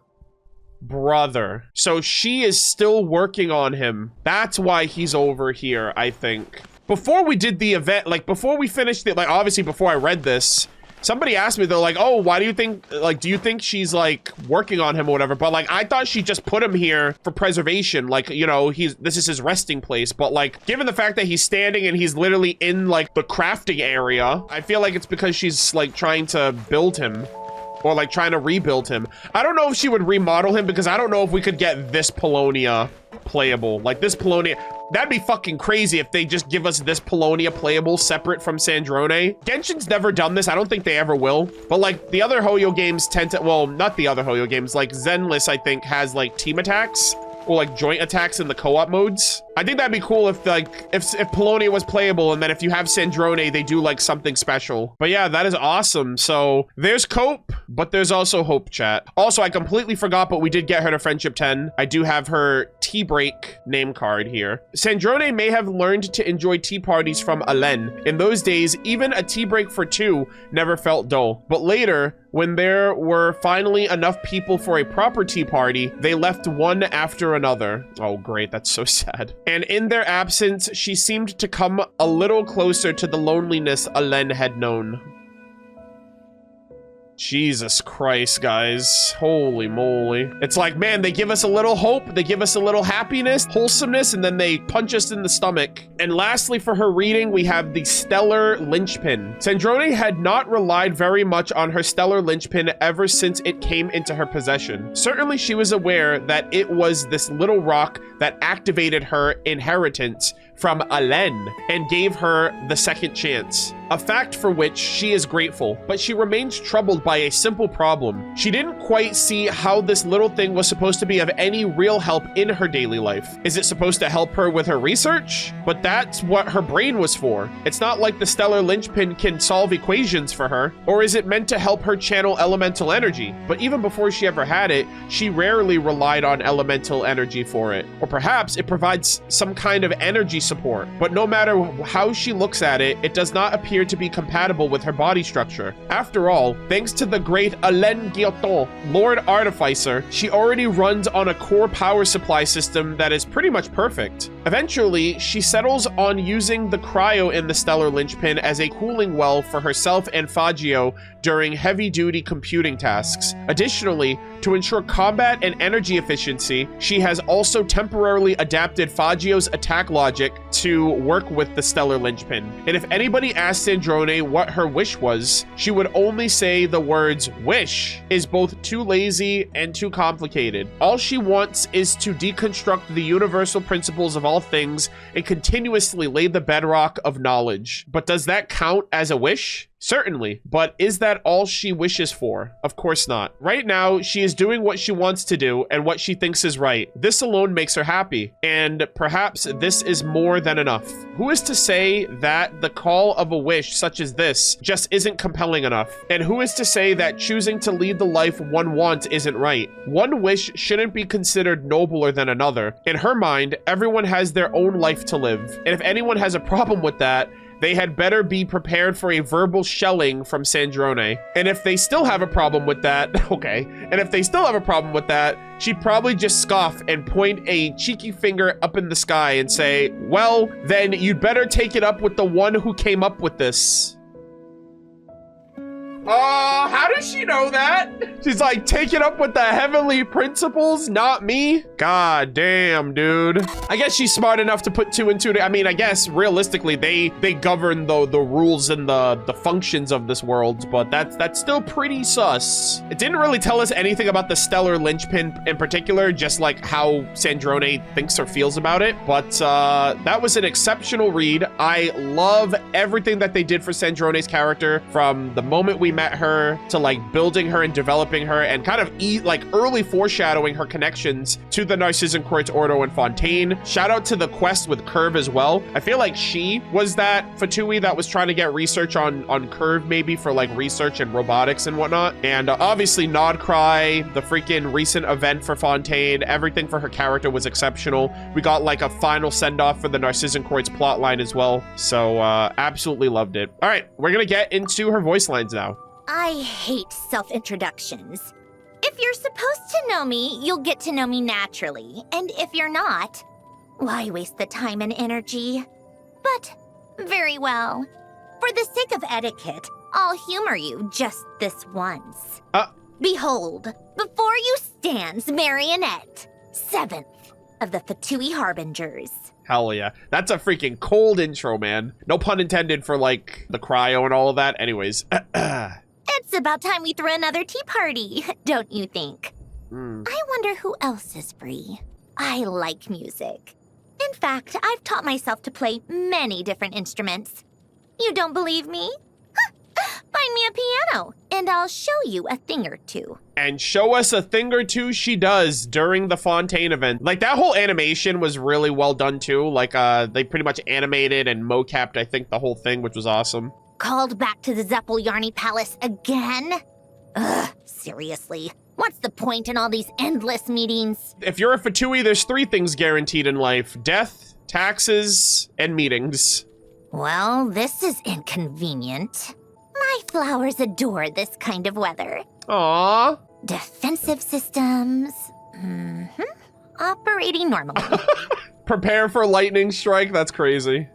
Speaker 1: Brother. So she is still working on him. That's why he's over here, I think. Before we did the event, like before we finished it, like obviously before I read this, somebody asked me, they're like, oh, why do you think, like, do you think she's like working on him or whatever? But like, I thought she just put him here for preservation. Like, you know, this is his resting place. But like, given the fact that he's standing and he's literally in like the crafting area, I feel like it's because she's like trying to build him. Or like trying to rebuild him. I don't know if she would remodel him because I don't know if we could get this Polonia playable. Like this Polonia, that'd be fucking crazy if they just give us this Polonia playable separate from Sandrone. Genshin's never done this. I don't think they ever will. But like the other Hoyo games tend to, well, not the other Hoyo games, like Zenless, I think, has like team attacks or like joint attacks in the co-op modes. I think that'd be cool if like if Polonia was playable and then if you have Sandrone, they do like something special. But yeah, that is awesome. So there's cope, but there's also hope, chat. Also, I completely forgot, but we did get her to Friendship 10. I do have her tea break name card here. Sandrone may have learned to enjoy tea parties from Alen. In those days, even a tea break for two never felt dull. But later, when there were finally enough people for a proper tea party, they left one after another. Oh, great. That's so sad. And in their absence, she seemed to come a little closer to the loneliness Alen had known. Jesus Christ, guys. Holy moly. It's like, man, they give us a little hope, they give us a little happiness, wholesomeness, and then they punch us in the stomach. And lastly, for her reading, we have the Stellar Linchpin. Sandrone had not relied very much on her Stellar Linchpin ever since it came into her possession. Certainly, she was aware that it was this little rock that activated her inheritance from Alen and gave her the second chance. A fact for which she is grateful, but she remains troubled by a simple problem. She didn't quite see how this little thing was supposed to be of any real help in her daily life. Is it supposed to help her with her research? But that's what her brain was for. It's not like the stellar linchpin can solve equations for her. Or is it meant to help her channel elemental energy? But even before she ever had it, she rarely relied on elemental energy for it. Or perhaps it provides some kind of energy support. But no matter how she looks at it, it does not appear to be compatible with her body structure. After all, thanks to the great Alain Guillotin, Lord Artificer, she already runs on a core power supply system that is pretty much perfect. Eventually, she settles on using the cryo in the stellar linchpin as a cooling well for herself and Fagio during heavy-duty computing tasks. Additionally, to ensure combat and energy efficiency, she has also temporarily adapted Fagio's attack logic to work with the stellar linchpin. And if anybody asked Sandrone what her wish was, she would only say the words "wish" is both too lazy and too complicated. All she wants is to deconstruct the universal principles of all things and continuously lay the bedrock of knowledge. But does that count as a wish? Certainly, but is that all she wishes for? Of course not. Right now, she is doing what she wants to do and what she thinks is right. This alone makes her happy, and perhaps this is more than enough. Who is to say that the call of a wish such as this just isn't compelling enough? And who is to say that choosing to lead the life one wants isn't right? One wish shouldn't be considered nobler than another. In her mind, everyone has their own life to live, and if anyone has a problem with that, they had better be prepared for a verbal shelling from Sandrone. And if they still have a problem with that, okay. And if they still have a problem with that, she'd probably just scoff and point a cheeky finger up in the sky and say, well, then you'd better take it up with the one who came up with this. How does she know that? She's like, take it up with the heavenly principles, not me. God damn, dude. I guess she's smart enough to put two and two. I mean, I guess realistically, they govern the rules and the functions of this world, but that's still pretty sus. It didn't really tell us anything about the stellar linchpin in particular, just like how Sandrone thinks or feels about it. But that was an exceptional read. I love everything that they did for Sandrone's character from the moment we met her to like building her and developing her and kind of like early foreshadowing her connections to the Narcissan Quartz, Ordo, and Fontaine. Shout out to the quest with Curve as well. I feel like she was that Fatui that was trying to get research on Curve, maybe for like research and robotics and whatnot. And obviously Nodcry, the freaking recent event for Fontaine, everything for her character was exceptional. We got like a final send-off for the Narcissan Quartz plotline as well. So absolutely loved it. All right, we're gonna get into her voice lines now.
Speaker 3: I hate self-introductions. If you're supposed to know me, you'll get to know me naturally. And if you're not, why waste the time and energy? But, very well. For the sake of etiquette, I'll humor you just this once. Behold, before you stands Marionette, 7th of the Fatui Harbingers.
Speaker 1: Hell yeah. That's a freaking cold intro, man. No pun intended for, like, the cryo and all of that. Anyways.
Speaker 3: It's about time we threw another tea party, don't you think? I wonder who else is free. I like music. In fact, I've taught myself to play many different instruments. You don't believe me? Find me a piano, and I'll show you a thing or two.
Speaker 1: And show us a thing or two she does during the Fontaine event. Like, that whole animation was really well done, too. Like, they pretty much animated and mocapped, I think, the whole thing, which was awesome.
Speaker 3: Called back to the Zeppel-Yarny Palace again? Ugh, seriously. What's the point in all these endless meetings?
Speaker 1: If you're a Fatui, there's 3 things guaranteed in life. Death, taxes, and meetings.
Speaker 3: Well, this is inconvenient. My flowers adore this kind of weather.
Speaker 1: Aww.
Speaker 3: Defensive systems. Operating normally.
Speaker 1: Prepare for lightning strike? That's crazy.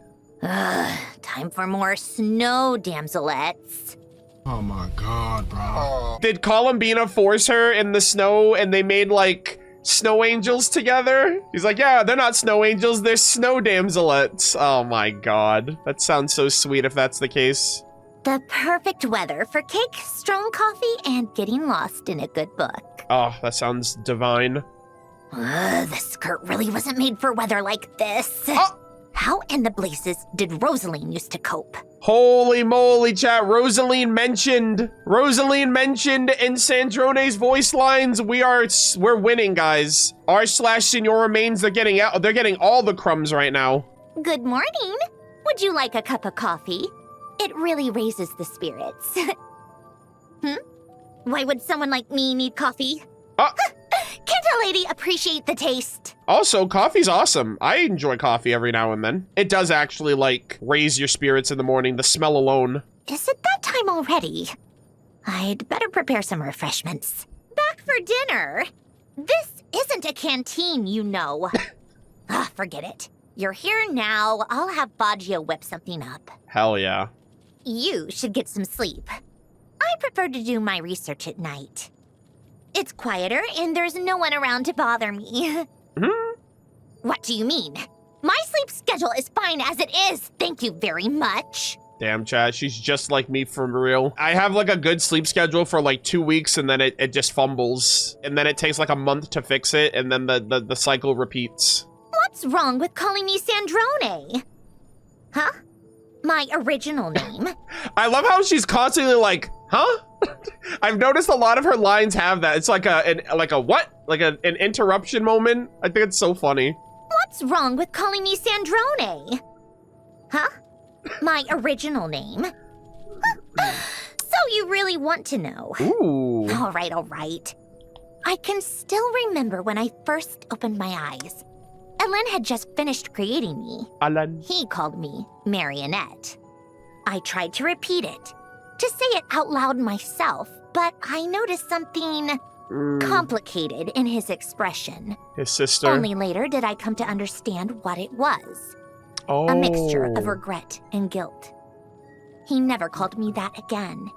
Speaker 3: Time for more snow damselettes.
Speaker 4: Oh my god, bro.
Speaker 1: Did Columbina force her in the snow and they made, like, snow angels together? He's like, yeah, they're not snow angels, they're snow damselettes. Oh my god. That sounds so sweet if that's the case.
Speaker 3: The perfect weather for cake, strong coffee, and getting lost in a good book.
Speaker 1: Oh, that sounds divine.
Speaker 3: The skirt really wasn't made for weather like this.
Speaker 1: Oh.
Speaker 3: How in the blazes did Rosaline used to cope?
Speaker 1: Holy moly, chat. Rosaline mentioned in Sandrone's voice lines. We're winning, guys. R/Senor remains, they're getting all the crumbs right now.
Speaker 3: Good morning. Would you like a cup of coffee? It really raises the spirits. Why would someone like me need coffee? Can't a lady appreciate the taste?
Speaker 1: Also, coffee's awesome. I enjoy coffee every now and then. It does actually, like, raise your spirits in the morning, the smell alone.
Speaker 3: Is it that time already? I'd better prepare some refreshments. Back for dinner? This isn't a canteen, you know. Forget it. You're here now. I'll have Baggio whip something up.
Speaker 1: Hell yeah.
Speaker 3: You should get some sleep. I prefer to do my research at night. It's quieter, and there's no one around to bother me. What do you mean? My sleep schedule is fine as it is, thank you very much.
Speaker 1: Damn, chat, she's just like me for real. I have like a good sleep schedule for like 2 weeks, and then it just fumbles. And then it takes like a month to fix it, and then the cycle repeats.
Speaker 3: What's wrong with calling me Sandrone? Huh? My original name?
Speaker 1: I love how she's constantly like, huh? I've noticed a lot of her lines have that. It's like an interruption moment. I think it's so funny.
Speaker 3: What's wrong with calling me Sandrone? Huh? My original name? So you really want to know?
Speaker 1: Ooh.
Speaker 3: All right. I can still remember when I first opened my eyes. Ellen had just finished creating me.
Speaker 1: Alan.
Speaker 3: He called me Marionette. I tried to repeat it, to say it out loud myself, but I noticed something complicated in his expression.
Speaker 1: His sister.
Speaker 3: Only later did I come to understand what it was.
Speaker 1: Oh.
Speaker 3: A mixture of regret and guilt. He never called me that again.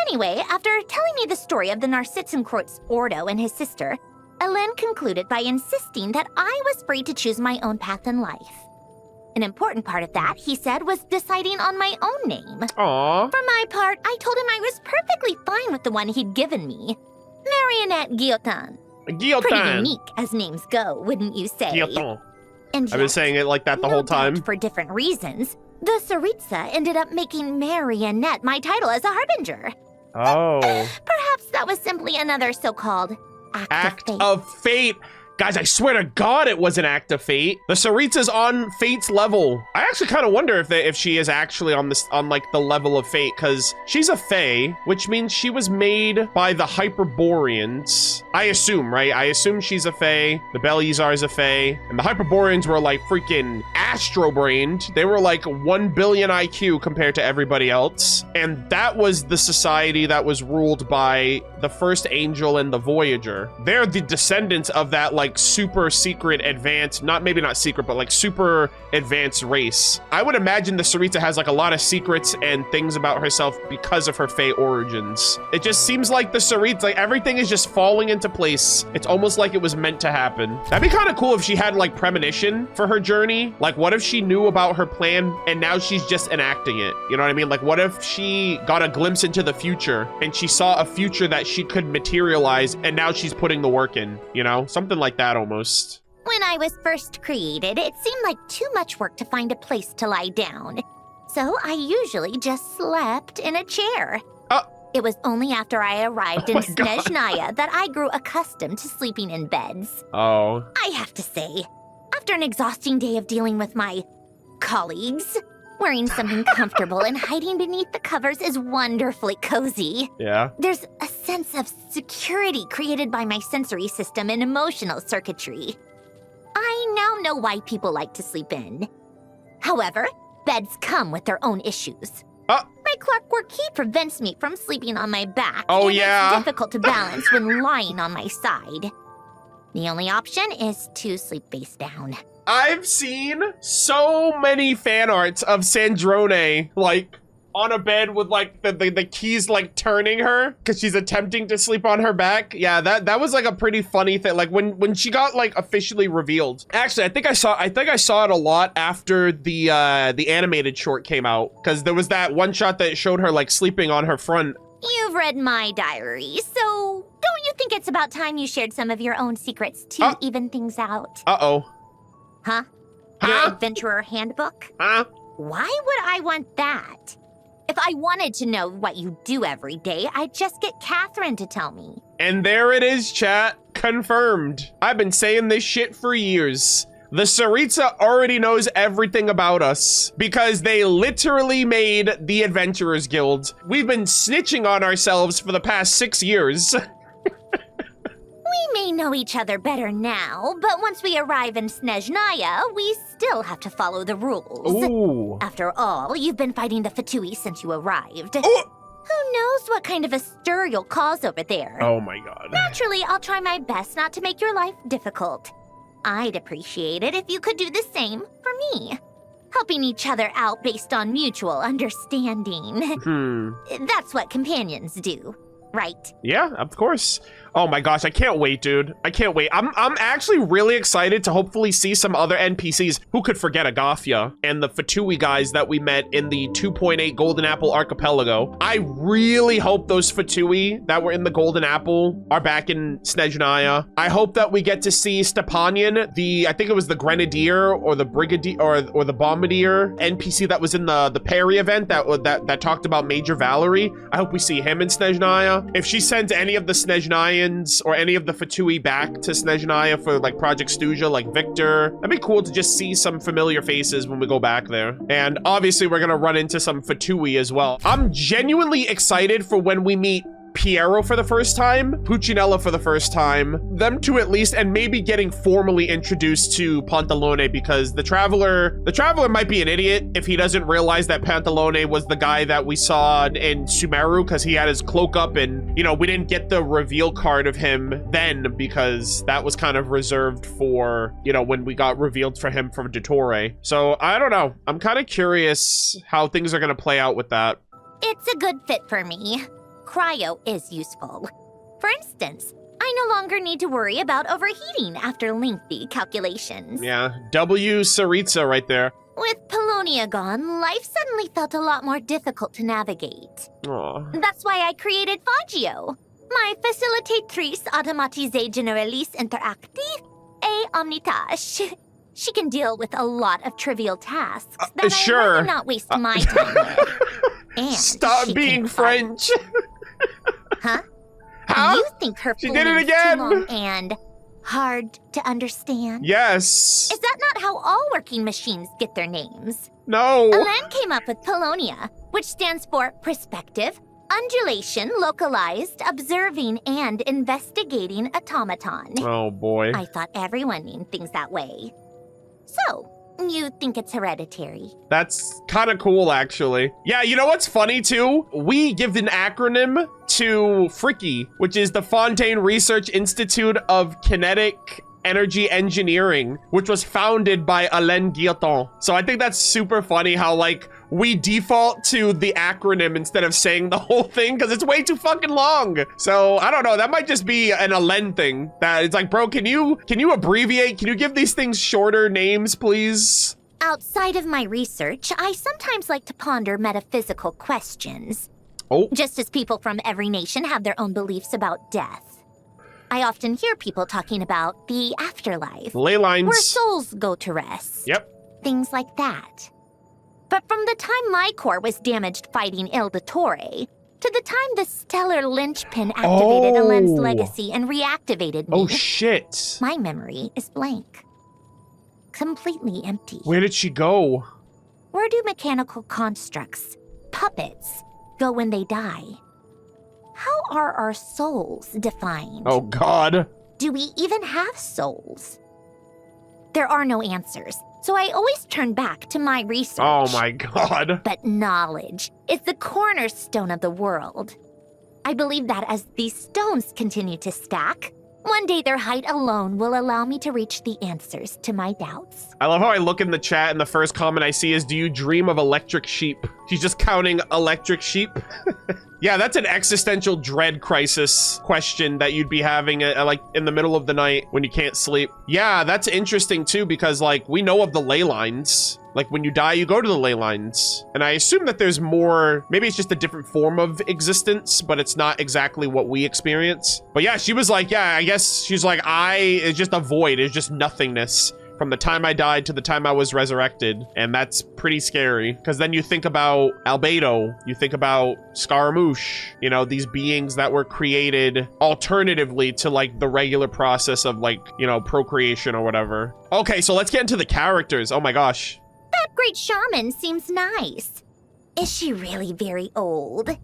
Speaker 3: Anyway, after telling me the story of the Narcitzenkreuz Ordo and his sister, Ellen concluded by insisting that I was free to choose my own path in life. An important part of that, he said, was deciding on my own name.
Speaker 1: Aww.
Speaker 3: For my part, I told him I was perfectly fine with the one he'd given me. Marionette Guillotin. Pretty unique as names go, wouldn't you say?
Speaker 1: Guillotin.
Speaker 3: And
Speaker 1: I've been saying it like that the whole time.
Speaker 3: For different reasons, the Tsaritsa ended up making Marionette my title as a Harbinger.
Speaker 1: Oh.
Speaker 3: Perhaps that was simply another so-called act
Speaker 1: of fate. Guys, I swear to God, it was an act of fate. The Tsaritsa's on fate's level. I actually kind of wonder if she is actually on like the level of fate, because she's a fae, which means she was made by the Hyperboreans. I assume, right? I assume she's a fae. The Belyazar's a fae, and the Hyperboreans were like freaking astro-brained. They were like 1 billion IQ compared to everybody else, and that was the society that was ruled by the first angel and the Voyager. They're the descendants of that like super secret advanced, maybe not secret, but like super advanced race. I would imagine the Tsaritsa has like a lot of secrets and things about herself because of her Fae origins. It just seems like the Tsaritsa, like everything is just falling into place. It's almost like it was meant to happen. That'd be kind of cool if she had like premonition for her journey. Like what if she knew about her plan and now she's just enacting it? You know what I mean? Like what if she got a glimpse into the future and she saw a future that she could materialize and now she's putting the work in, you know? Something like that almost.
Speaker 3: When I was first created, it seemed like too much work to find a place to lie down. So I usually just slept in a chair. It was only after I arrived in Snezhnaya that I grew accustomed to sleeping in beds.
Speaker 1: Oh.
Speaker 3: I have to say, after an exhausting day of dealing with my colleagues, wearing something comfortable and hiding beneath the covers is wonderfully cozy.
Speaker 1: Yeah.
Speaker 3: There's a sense of security created by my sensory system and emotional circuitry. I now know why people like to sleep in. However, beds come with their own issues. My clockwork key prevents me from sleeping on my back.
Speaker 1: Oh,
Speaker 3: and
Speaker 1: yeah.
Speaker 3: It's difficult to balance when lying on my side. The only option is to sleep face down.
Speaker 1: I've seen so many fan arts of Sandrone, like, on a bed with, like, the keys, like, turning her because she's attempting to sleep on her back. Yeah, that was, like, a pretty funny thing. Like, when she got, like, officially revealed. Actually, I think I saw it a lot after the animated short came out, because there was that one shot that showed her, like, sleeping on her front.
Speaker 3: You've read my diary, so don't you think it's about time you shared some of your own secrets to even things out?
Speaker 1: Uh-oh.
Speaker 3: Huh?
Speaker 1: Huh?
Speaker 3: Your adventurer handbook?
Speaker 1: Huh?
Speaker 3: Why would I want that? If I wanted to know what you do every day, I'd just get Catherine to tell me.
Speaker 1: And there it is, chat. Confirmed. I've been saying this shit for years. The Tsaritsa already knows everything about us because they literally made the Adventurers Guild. We've been snitching on ourselves for the past 6 years.
Speaker 3: We may know each other better now, but once we arrive in Snezhnaya, we still have to follow the rules.
Speaker 1: Ooh.
Speaker 3: After all, you've been fighting the Fatui since you arrived.
Speaker 1: Ooh.
Speaker 3: Who knows what kind of a stir you'll cause over there?
Speaker 1: Oh my god.
Speaker 3: Naturally, I'll try my best not to make your life difficult. I'd appreciate it if you could do the same for me. Helping each other out based on mutual understanding. That's what companions do, right?
Speaker 1: Yeah, of course. Oh my gosh, I can't wait, dude. I can't wait. I'm actually really excited to hopefully see some other NPCs. Who could forget Agafia and the Fatui guys that we met in the 2.8 Golden Apple Archipelago. I really hope those Fatui that were in the Golden Apple are back in Snezhnaya. I hope that we get to see Stepanian, I think it was the Grenadier or the Brigadier or the Bombardier NPC that was in the Perry event that talked about Major Valerie. I hope we see him in Snezhnaya. If she sends any of the Snezhnaya or any of the Fatui back to Snezhnaya for like Project Stuja, like Victor, that'd be cool to just see some familiar faces when we go back there. And obviously we're gonna run into some Fatui as well. I'm genuinely excited for when we meet Piero for the first time, Puccinella for the first time, them two at least, and maybe getting formally introduced to Pantalone, because the Traveler might be an idiot if he doesn't realize that Pantalone was the guy that we saw in Sumeru, because he had his cloak up and, you know, we didn't get the reveal card of him then because that was kind of reserved for, you know, when we got revealed for him from Dottore. So I don't know. I'm kind of curious how things are going to play out with that.
Speaker 3: It's a good fit for me. Cryo is useful. For instance, I no longer need to worry about overheating after lengthy calculations.
Speaker 1: Yeah, W Tsaritsa right there.
Speaker 3: With Polonia gone, life suddenly felt a lot more difficult to navigate.
Speaker 1: Aw.
Speaker 3: That's why I created Fagio, my facilitatrice automatisée généraliste interactive et omnitâche. She can deal with a lot of trivial tasks that I'd
Speaker 1: sure.
Speaker 3: rather not waste my time with. And
Speaker 1: Stop
Speaker 3: she
Speaker 1: being
Speaker 3: can fight.
Speaker 1: French.
Speaker 3: Huh?
Speaker 1: Huh?
Speaker 3: You think her
Speaker 1: She did it
Speaker 3: fluency's
Speaker 1: again.
Speaker 3: too long and hard to understand?
Speaker 1: Yes.
Speaker 3: Is that not how all working machines get their names?
Speaker 1: No.
Speaker 3: Alain came up with Polonia, which stands for perspective, undulation, localized, observing, and investigating automaton.
Speaker 1: Oh boy.
Speaker 3: I thought everyone named things that way. So, you think it's hereditary?
Speaker 1: That's kind of cool, actually. Yeah, you know what's funny, too? We give an acronym to FRICKY, which is the Fontaine Research Institute of Kinetic Energy Engineering, which was founded by Alain Guillotin. So I think that's super funny how, like, we default to the acronym instead of saying the whole thing because it's way too fucking long. So I don't know, that might just be an Alain thing. That it's like, bro, can you abbreviate? Can you give these things shorter names, please?
Speaker 3: Outside of my research, I sometimes like to ponder metaphysical questions.
Speaker 1: Oh.
Speaker 3: Just as people from every nation have their own beliefs about death. I often hear people talking about the afterlife,
Speaker 1: Ley lines.
Speaker 3: where souls go to rest.
Speaker 1: Yep.
Speaker 3: Things like that. But from the time my core was damaged fighting Il Dottore, to the time the stellar linchpin activated Alain's legacy and reactivated me,
Speaker 1: Oh shit.
Speaker 3: my memory is blank. Completely empty.
Speaker 1: Where did she go?
Speaker 3: Where do mechanical constructs, puppets, go when they die? How are our souls defined?
Speaker 1: Oh god.
Speaker 3: Do we even have souls? There are no answers, so I always turn back to my research.
Speaker 1: Oh my god.
Speaker 3: But knowledge is the cornerstone of the world. I believe that as these stones continue to stack, one day their height alone will allow me to reach the answers to my doubts.
Speaker 1: I love how I look in the chat and the first comment I see is, do you dream of electric sheep? She's just counting electric sheep. Yeah, that's an existential dread crisis question that you'd be having like in the middle of the night when you can't sleep. Yeah, that's interesting too, because like we know of the ley lines. Like when you die, you go to the ley lines. And I assume that there's more, maybe it's just a different form of existence, but it's not exactly what we experience. But yeah, she was like, yeah, I guess she's like, it's just a void. It's just nothingness from the time I died to the time I was resurrected. And that's pretty scary, because then you think about Albedo, you think about Scaramouche, you know, these beings that were created alternatively to like the regular process of like, you know, procreation or whatever. Okay, so let's get into the characters. Oh my gosh.
Speaker 3: That great shaman seems nice. Is she really very old?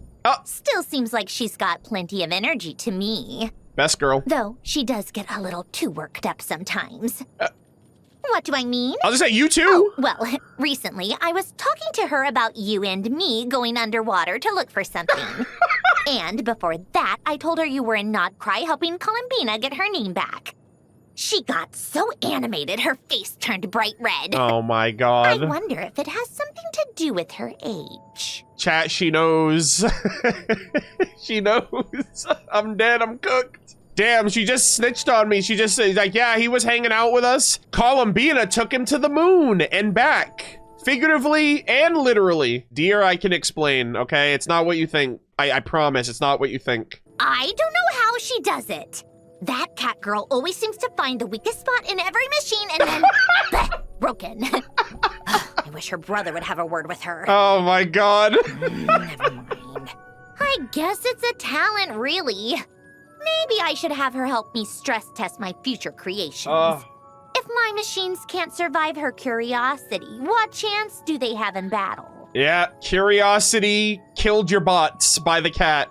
Speaker 3: Still seems like she's got plenty of energy to me.
Speaker 1: Best girl.
Speaker 3: Though she does get a little too worked up sometimes. What do I mean?
Speaker 1: I'll just say you too.
Speaker 3: Oh, well, recently I was talking to her about you and me going underwater to look for something. And before that, I told her you were in Not Cry helping Columbina get her name back. She got so animated, her face turned bright red.
Speaker 1: Oh my god.
Speaker 3: I wonder if it has something to do with her age.
Speaker 1: Chat, she knows. She knows. I'm dead, I'm cooked. Damn, she just snitched on me. She just said, like, yeah, he was hanging out with us. Columbina took him to the moon and back. Figuratively and literally. Dear, I can explain, okay? It's not what you think. I promise, it's not what you think.
Speaker 3: I don't know how she does it. That cat girl always seems to find the weakest spot in every machine and then bleh, broken. I wish her brother would have a word with her.
Speaker 1: Oh my god.
Speaker 3: Never mind. I guess it's a talent, really. Maybe I should have her help me stress test my future creations. If my machines can't survive her curiosity, what chance do they have in battle?
Speaker 1: Yeah, curiosity killed your bots by the cat.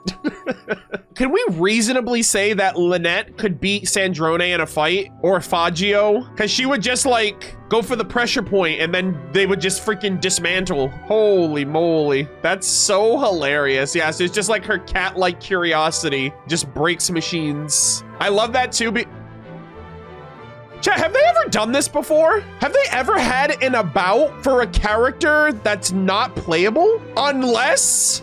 Speaker 1: Can we reasonably say that Lynette could beat Sandrone in a fight? Or Faggio? Because she would just, like, go for the pressure point and then they would just freaking dismantle. Holy moly. That's so hilarious. Yeah, so it's just like her cat-like curiosity just breaks machines. I love that too. Chat, have they ever done this before? Have they ever had an about for a character that's not playable? Unless,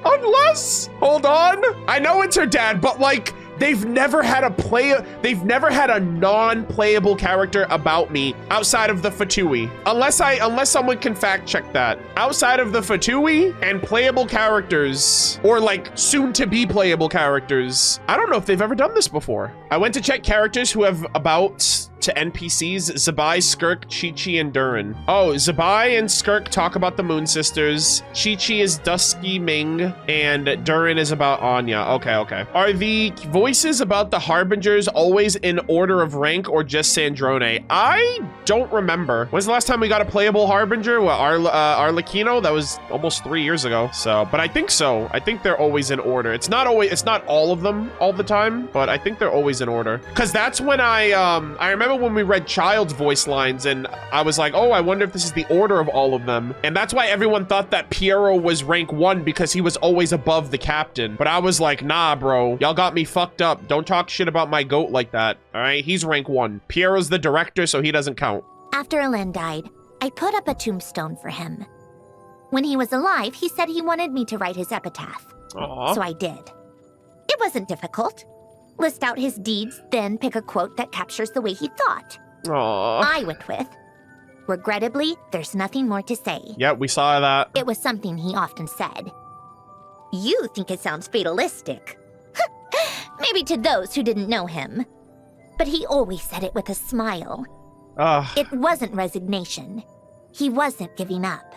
Speaker 1: hold on. I know it's her dad, but like, they've never had a non-playable character about me outside of the Fatui. Unless someone can fact check that. Outside of the Fatui and playable characters, or like soon to be playable characters, I don't know if they've ever done this before. I went to check characters who have abouts to NPCs: Zabai, Skirk, Chi-Chi, and Durin. Oh, Zabai and Skirk talk about the Moon Sisters. Chi-Chi is Dusky Ming, and Durin is about Anya. Okay. Are the voices about the Harbingers always in order of rank or just Sandrone? I don't remember. When's the last time we got a playable Harbinger? What, Arlecchino? That was almost 3 years ago. So, but I think so. I think they're always in order. It's not all of them all the time, but I think they're always in order. Cause that's when I remember when we read Child's voice lines and I was like, oh, I wonder if this is the order of all of them. And that's why everyone thought that Piero was rank 1 because he was always above the captain. But I was like, nah, bro, y'all got me fucked up. Don't talk shit about my goat like that. All right, he's rank 1. Piero's the director, so he doesn't count.
Speaker 3: After Alen died, I put up a tombstone for him. When he was alive, he said he wanted me to write his epitaph.
Speaker 1: Aww.
Speaker 3: So I did. It wasn't difficult. List out his deeds, then pick a quote that captures the way he thought.
Speaker 1: Aww.
Speaker 3: I went with, regrettably, there's nothing more to say.
Speaker 1: Yeah, we saw that.
Speaker 3: It was something he often said. You think it sounds fatalistic. Maybe to those who didn't know him. But he always said it with a smile. It wasn't resignation. He wasn't giving up.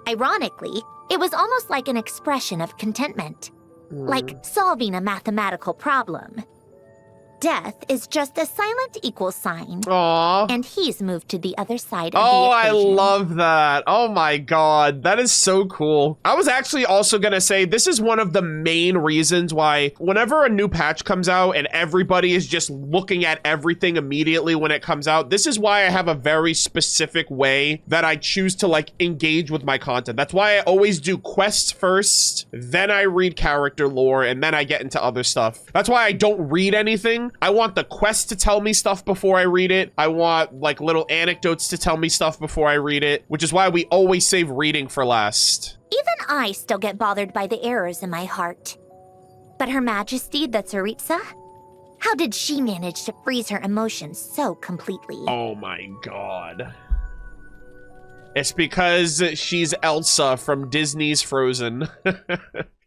Speaker 3: Ironically, it was almost like an expression of contentment. Like solving a mathematical problem. Death is just a silent equal sign.
Speaker 1: Aww.
Speaker 3: And he's moved to the other side of the
Speaker 1: Oh, I
Speaker 3: equation.
Speaker 1: love that. Oh my god. That is so cool. I was actually also gonna say this is one of the main reasons why whenever a new patch comes out and everybody is just looking at everything immediately when it comes out, this is why I have a very specific way that I choose to like engage with my content. That's why I always do quests first, then I read character lore, and then I get into other stuff. That's why I don't read anything. I want the quest to tell me stuff before I read it. I want like little anecdotes to tell me stuff before I read it, which is why we always save reading for last.
Speaker 3: Even I still get bothered by the errors in my heart. But Her Majesty, the Tsaritsa? How did she manage to freeze her emotions so completely?
Speaker 1: Oh my god. It's because she's Elsa from Disney's Frozen.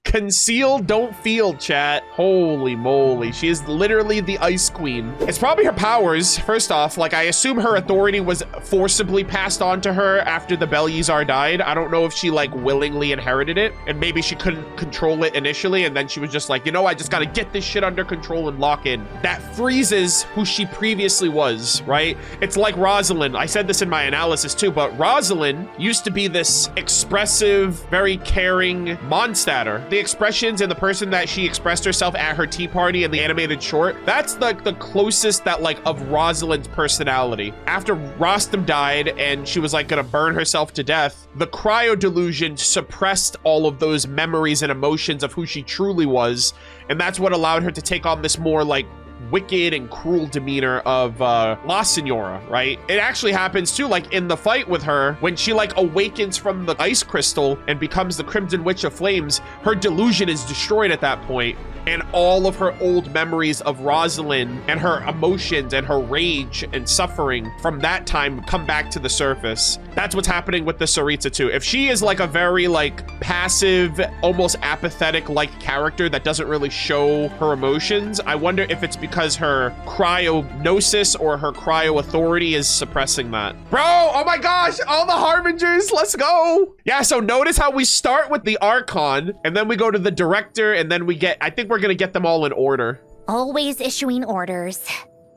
Speaker 1: Conceal, don't feel, chat. Holy moly. She is literally the Ice Queen. It's probably her powers. First off, like, I assume her authority was forcibly passed on to her after the Belyazar died. I don't know if she, like, willingly inherited it, and maybe she couldn't control it initially, and then she was just like, you know, I just gotta get this shit under control and lock in. That freezes who she previously was, right? It's like Rosalind. I said this in my analysis too, but Rosalind used to be this expressive, very caring Mondstatter. The expressions and the person that she expressed herself at her tea party in the animated short, that's the closest that, like, of Rosalind's personality. After Rostam died and she was, like, gonna burn herself to death, the cryo delusion suppressed all of those memories and emotions of who she truly was, and that's what allowed her to take on this more, like, wicked and cruel demeanor of La Senora, right? It actually happens too, like in the fight with her, when she like awakens from the ice crystal and becomes the Crimson Witch of Flames, her delusion is destroyed at that point, and all of her old memories of Rosalind and her emotions and her rage and suffering from that time come back to the surface. That's what's happening with the Saritsa too. If she is like a very like passive, almost apathetic like character that doesn't really show her emotions, I wonder if it's because her cryognosis or her cryo authority is suppressing that. Bro, oh my gosh, all the Harbingers, let's go. Yeah, so notice how we start with the Archon, and then we go to the Director, and then we get, I think we're gonna get them all in order.
Speaker 3: Always issuing orders.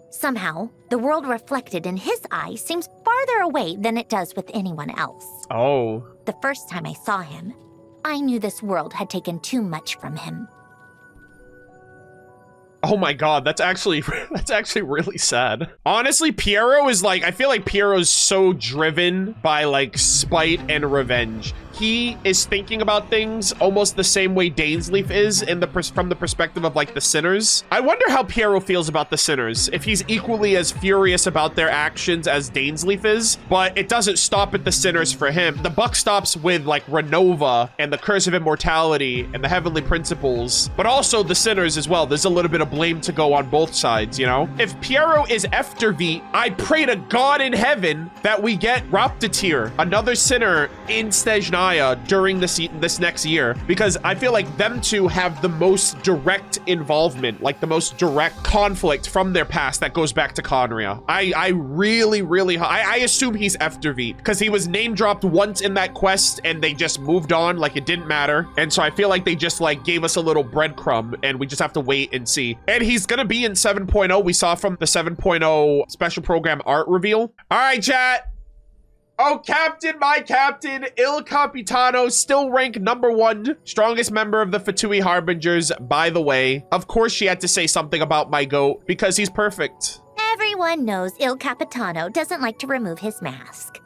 Speaker 3: Somehow, the world reflected in his eyes seems farther away than it does with anyone else.
Speaker 1: Oh.
Speaker 3: The first time I saw him, I knew this world had taken too much from him.
Speaker 1: Oh my god, that's actually really sad. Honestly, Piero is like, I feel like Piero's so driven by like spite and revenge. He is thinking about things almost the same way Dainsleif is from the perspective of like the sinners. I wonder how Piero feels about the sinners, if he's equally as furious about their actions as Dainsleif is, but it doesn't stop at the sinners for him. The buck stops with like Renova and the Curse of Immortality and the Heavenly Principles, but also the sinners as well. There's a little bit of blame to go on both sides, you know? If Piero is Eftervit, I pray to God in heaven that we get Raptatir, another sinner in Stejnaya during this next year, because I feel like them two have the most direct involvement, like the most direct conflict from their past that goes back to Conria. I really, I assume he's Eftervit, because he was name dropped once in that quest and they just moved on like it didn't matter. And so I feel like they just like gave us a little breadcrumb and we just have to wait and see. And he's gonna be in 7.0. We saw from the 7.0 special program art reveal. All right, chat. Oh, Captain, my Captain, Il Capitano, still ranked #1, strongest member of the Fatui Harbingers, by the way. Of course she had to say something about my goat, because he's perfect.
Speaker 3: Everyone knows Il Capitano doesn't like to remove his mask.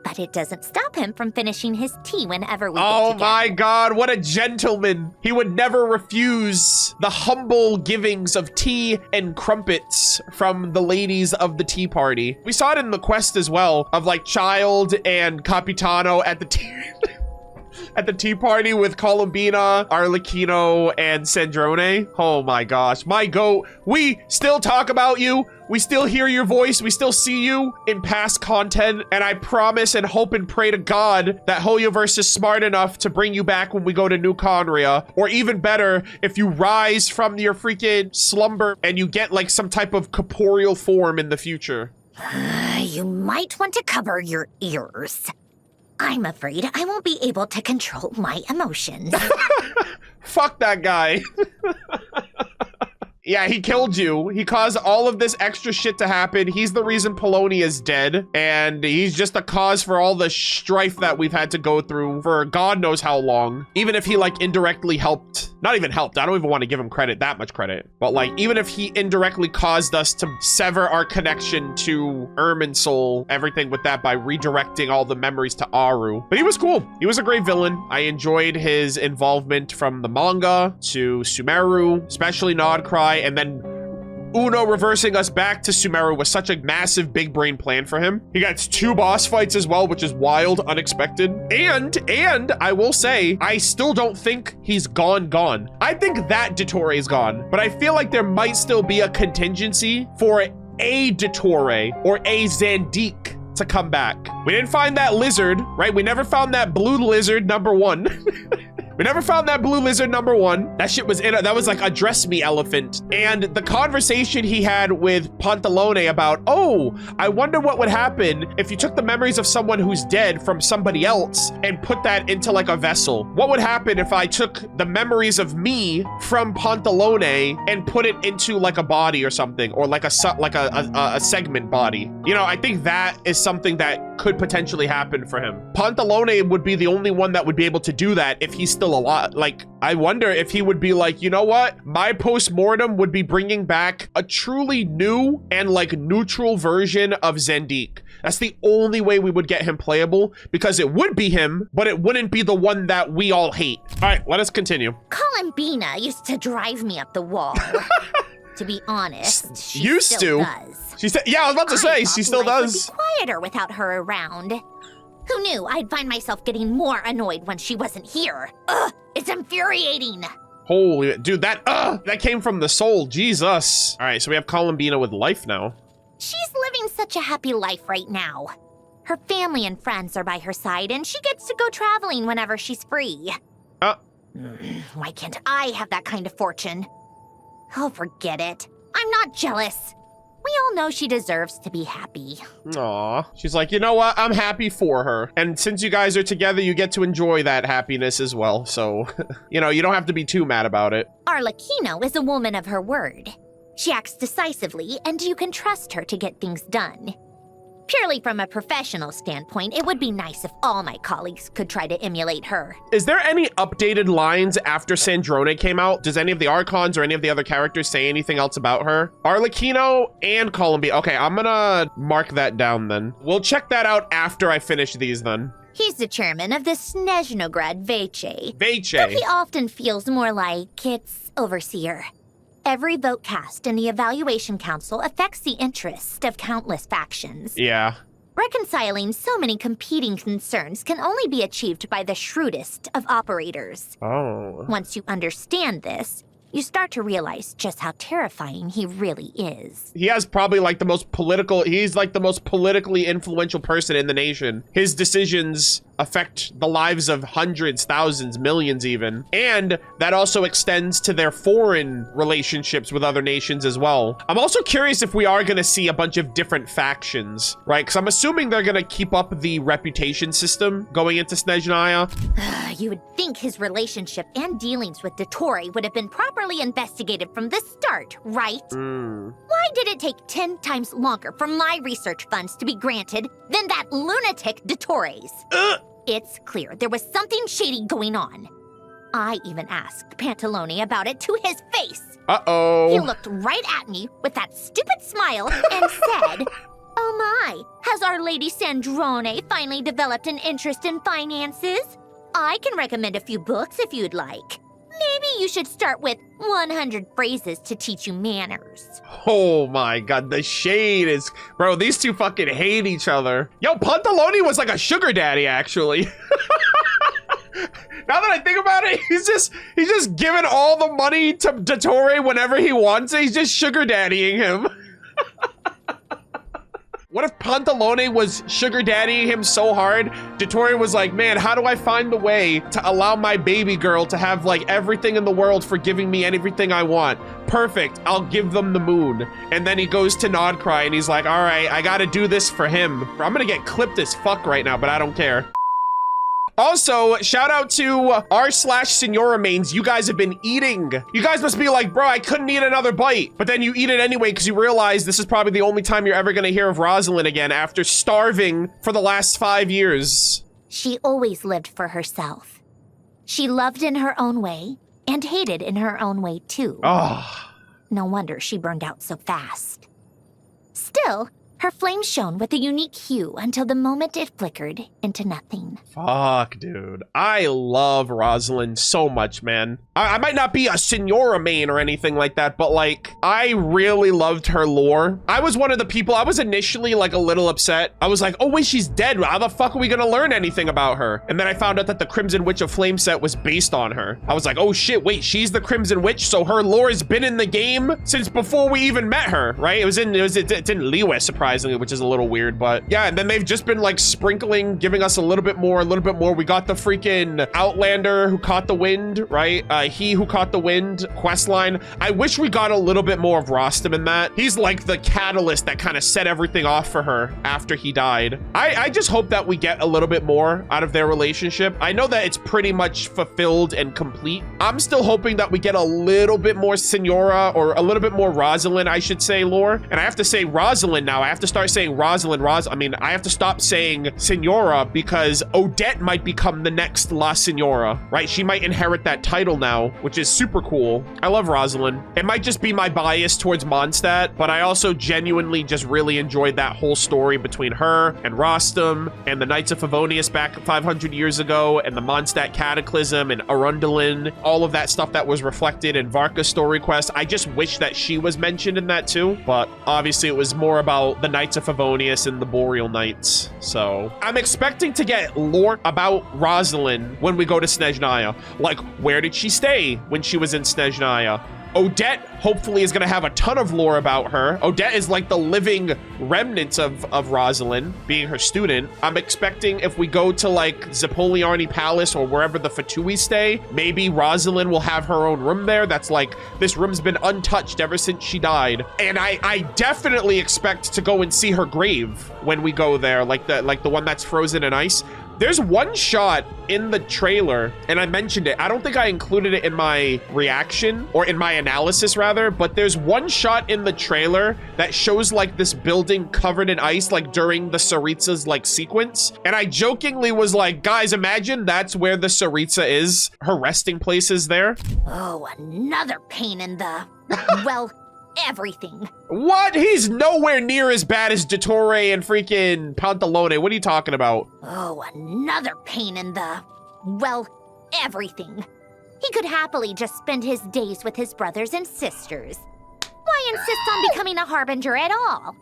Speaker 3: But it doesn't stop him from finishing his tea whenever we get together.
Speaker 1: Oh my god, what a gentleman. He would never refuse the humble givings of tea and crumpets from the ladies of the tea party. We saw it in the quest as well, of like Child and Capitano at the tea at the tea party with Columbina, Arlecchino, and Sandrone. Oh my gosh, my goat. We still talk about you. We still hear your voice. We still see you in past content. And I promise and hope and pray to God that Hoyoverse is smart enough to bring you back when we go to New Conria. Or even better, if you rise from your freaking slumber and you get like some type of corporeal form in the future.
Speaker 3: You might want to cover your ears. I'm afraid I won't be able to control my emotions.
Speaker 1: Fuck that guy. Yeah, he killed you. He caused all of this extra shit to happen. He's the reason Polonia is dead. And he's just the cause for all the strife that we've had to go through for God knows how long. Even if he like indirectly helped, not even helped, I don't even want to give him credit, that much credit. But like, even if he indirectly caused us to sever our connection to Irminsul, everything with that by redirecting all the memories to Aru. But he was cool. He was a great villain. I enjoyed his involvement from the manga to Sumeru, especially Nodcry. And then Uno reversing us back to Sumeru was such a massive big brain plan for him. He got 2 boss fights as well, which is wild, unexpected. And I will say, I still don't think he's gone. I think that Dottore is gone, but I feel like there might still be a contingency for a Dottore or a Zandique to come back. We didn't find that lizard, right? We never found that blue lizard, #1. We never found that blue lizard, number one. That shit was that was like a dress me elephant. And the conversation he had with Pantalone about, oh, I wonder what would happen if you took the memories of someone who's dead from somebody else and put that into like a vessel. What would happen if I took the memories of me from Pantalone and put it into like a body or something, or like a segment body? You know, I think that is something that could potentially happen for him. Pantalone would be the only one that would be able to do that if he's still alive. Like, I wonder if he would be like, you know what? My post-mortem would be bringing back a truly new and like neutral version of Zendik. That's the only way we would get him playable, because it would be him, but it wouldn't be the one that we all hate. All right, let us continue.
Speaker 3: Columbina used to drive me up the wall. To be honest, she
Speaker 1: used
Speaker 3: still
Speaker 1: to.
Speaker 3: does.
Speaker 1: She said, yeah, I was about to say, she still
Speaker 3: life
Speaker 1: does.
Speaker 3: Would be quieter without her around. Who knew I'd find myself getting more annoyed when she wasn't here? Ugh, it's infuriating.
Speaker 1: Holy, dude, that came from the soul, Jesus. All right, so we have Columbina with life now.
Speaker 3: She's living such a happy life right now. Her family and friends are by her side, and she gets to go traveling whenever she's free. Why can't I have that kind of fortune? Oh, forget it. I'm not jealous. We all know she deserves to be happy.
Speaker 1: Aw. She's like, you know what? I'm happy for her. And since you guys are together, you get to enjoy that happiness as well. So, you know, you don't have to be too mad about it.
Speaker 3: Arlecchino is a woman of her word. She acts decisively, and you can trust her to get things done. Purely from a professional standpoint, it would be nice if all my colleagues could try to emulate her.
Speaker 1: Is there any updated lines after Sandrone came out? Does any of the Archons or any of the other characters say anything else about her? Arlecchino and Columbia. Okay, I'm gonna mark that down then. We'll check that out after I finish these then.
Speaker 3: He's the chairman of the Snezhnograd Veche.
Speaker 1: Veche.
Speaker 3: Though he often feels more like it's overseer. Every vote cast in the Evaluation Council affects the interest of countless factions.
Speaker 1: Yeah.
Speaker 3: Reconciling so many competing concerns can only be achieved by the shrewdest of operators.
Speaker 1: Oh.
Speaker 3: Once you understand this, you start to realize just how terrifying he really is.
Speaker 1: He has probably like the most political, he's like the most politically influential person in the nation. His decisions affect the lives of hundreds, thousands, millions even. And that also extends to their foreign relationships with other nations as well. I'm also curious if we are gonna see a bunch of different factions, right? Because I'm assuming they're gonna keep up the reputation system going into Snezhnaya.
Speaker 3: You would think his relationship and dealings with Dottore would have been properly investigated from the start, right? Why did it take 10 times longer for my research funds to be granted than that lunatic Dottore's? It's clear there was something shady going on. I even asked Pantalone about it to his face.
Speaker 1: Uh-oh.
Speaker 3: He looked right at me with that stupid smile and said, "Oh my, has Our Lady Sandrone finally developed an interest in finances? I can recommend a few books if you'd like. Maybe you should start with 100 phrases to teach you manners."
Speaker 1: Oh my god, the shade is... Bro, these two fucking hate each other. Yo, Pantalone was like a sugar daddy, actually. Now that I think about it, he's just giving all the money to Dottore whenever he wants it. He's just sugar daddying him. What if Pantalone was sugar daddying him so hard, Dottore was like, man, how do I find the way to allow my baby girl to have like everything in the world for giving me everything I want? Perfect, I'll give them the moon. And then he goes to Nodcry and he's like, all right, I gotta do this for him. I'm gonna get clipped as fuck right now, but I don't care. Also, shout out to r/Senora mains. You guys have been eating. You guys must be like, bro, I couldn't eat another bite. But then you eat it anyway because you realize this is probably the only time you're ever going to hear of Rosalind again after starving for the last 5 years.
Speaker 3: She always lived for herself. She loved in her own way and hated in her own way too.
Speaker 1: Oh.
Speaker 3: No wonder she burned out so fast. Still, her flame shone with a unique hue until the moment it flickered into nothing.
Speaker 1: Fuck, dude. I love Rosalind so much, man. I might not be a Senora main or anything like that, but like, I really loved her lore. I was one of the people, I was initially like a little upset. I was like, oh wait, she's dead. How the fuck are we gonna learn anything about her? And then I found out that the Crimson Witch of Flame set was based on her. I was like, oh shit, wait, she's the Crimson Witch, so her lore has been in the game since before we even met her, right? It's in Liyue, surprisingly. surprisingly, which is a little weird. But yeah, and then they've just been like sprinkling, giving us a little bit more, a little bit more. We got the freaking Outlander who caught the wind, right? He who caught the wind quest line. I wish we got a little bit more of Rostam in that. He's like the catalyst that kind of set everything off for her after he died. I just hope that we get a little bit more out of their relationship. I know that it's pretty much fulfilled and complete. I'm still hoping that we get a little bit more Senora, or a little bit more Rosalind, I should say, lore. And I have to say Rosalind now. I have to start saying Rosalind. I have to stop saying Senora because Odette might become the next La Senora, right? She might inherit that title now, which is super cool. I love Rosalind. It might just be my bias towards Mondstadt, but I also genuinely just really enjoyed that whole story between her and Rostam and the Knights of Favonius back 500 years ago, and the Mondstadt Cataclysm and Arundel, all of that stuff that was reflected in Varka's story quest. I just wish that she was mentioned in that too, but obviously it was more about the Knights of Favonius and the Boreal Knights. So I'm expecting to get lore about Rosalind when we go to Snezhnaya. Like, where did she stay when she was in Snezhnaya? Odette hopefully is going to have a ton of lore about her. Odette is like the living remnants of Rosalind, being her student. I'm expecting if we go to like Zapoliarni Palace or wherever the Fatui stay, maybe Rosalind will have her own room there. That's like, this room's been untouched ever since she died. And I definitely expect to go and see her grave when we go there, like the one that's frozen in ice. There's one shot in the trailer, and I mentioned it. I don't think I included it in my reaction, or in my analysis rather, but there's one shot in the trailer that shows like this building covered in ice, like during the Saritsa's like sequence. And I jokingly was like, guys, imagine that's where the Saritsa is. Her resting place is there.
Speaker 3: Oh, another pain in the... well... everything.
Speaker 1: What? He's nowhere near as bad as Dottore and freaking Pantalone. What are you talking about?
Speaker 3: Oh, another pain in the... well, everything. He could happily just spend his days with his brothers and sisters. Why insist on becoming a Harbinger at all?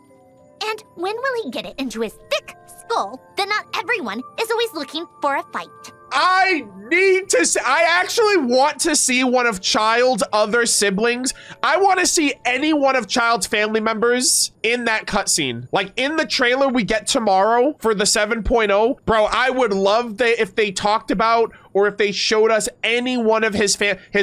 Speaker 3: And when will he get it into his thick skull that not everyone is always looking for a fight?
Speaker 1: I need to see, I actually want to see one of Child's other siblings. I want to see any one of Child's family members in that cutscene. Like in the trailer we get tomorrow for the 7.0. Bro, I would love if they talked about, or if they showed us any one of his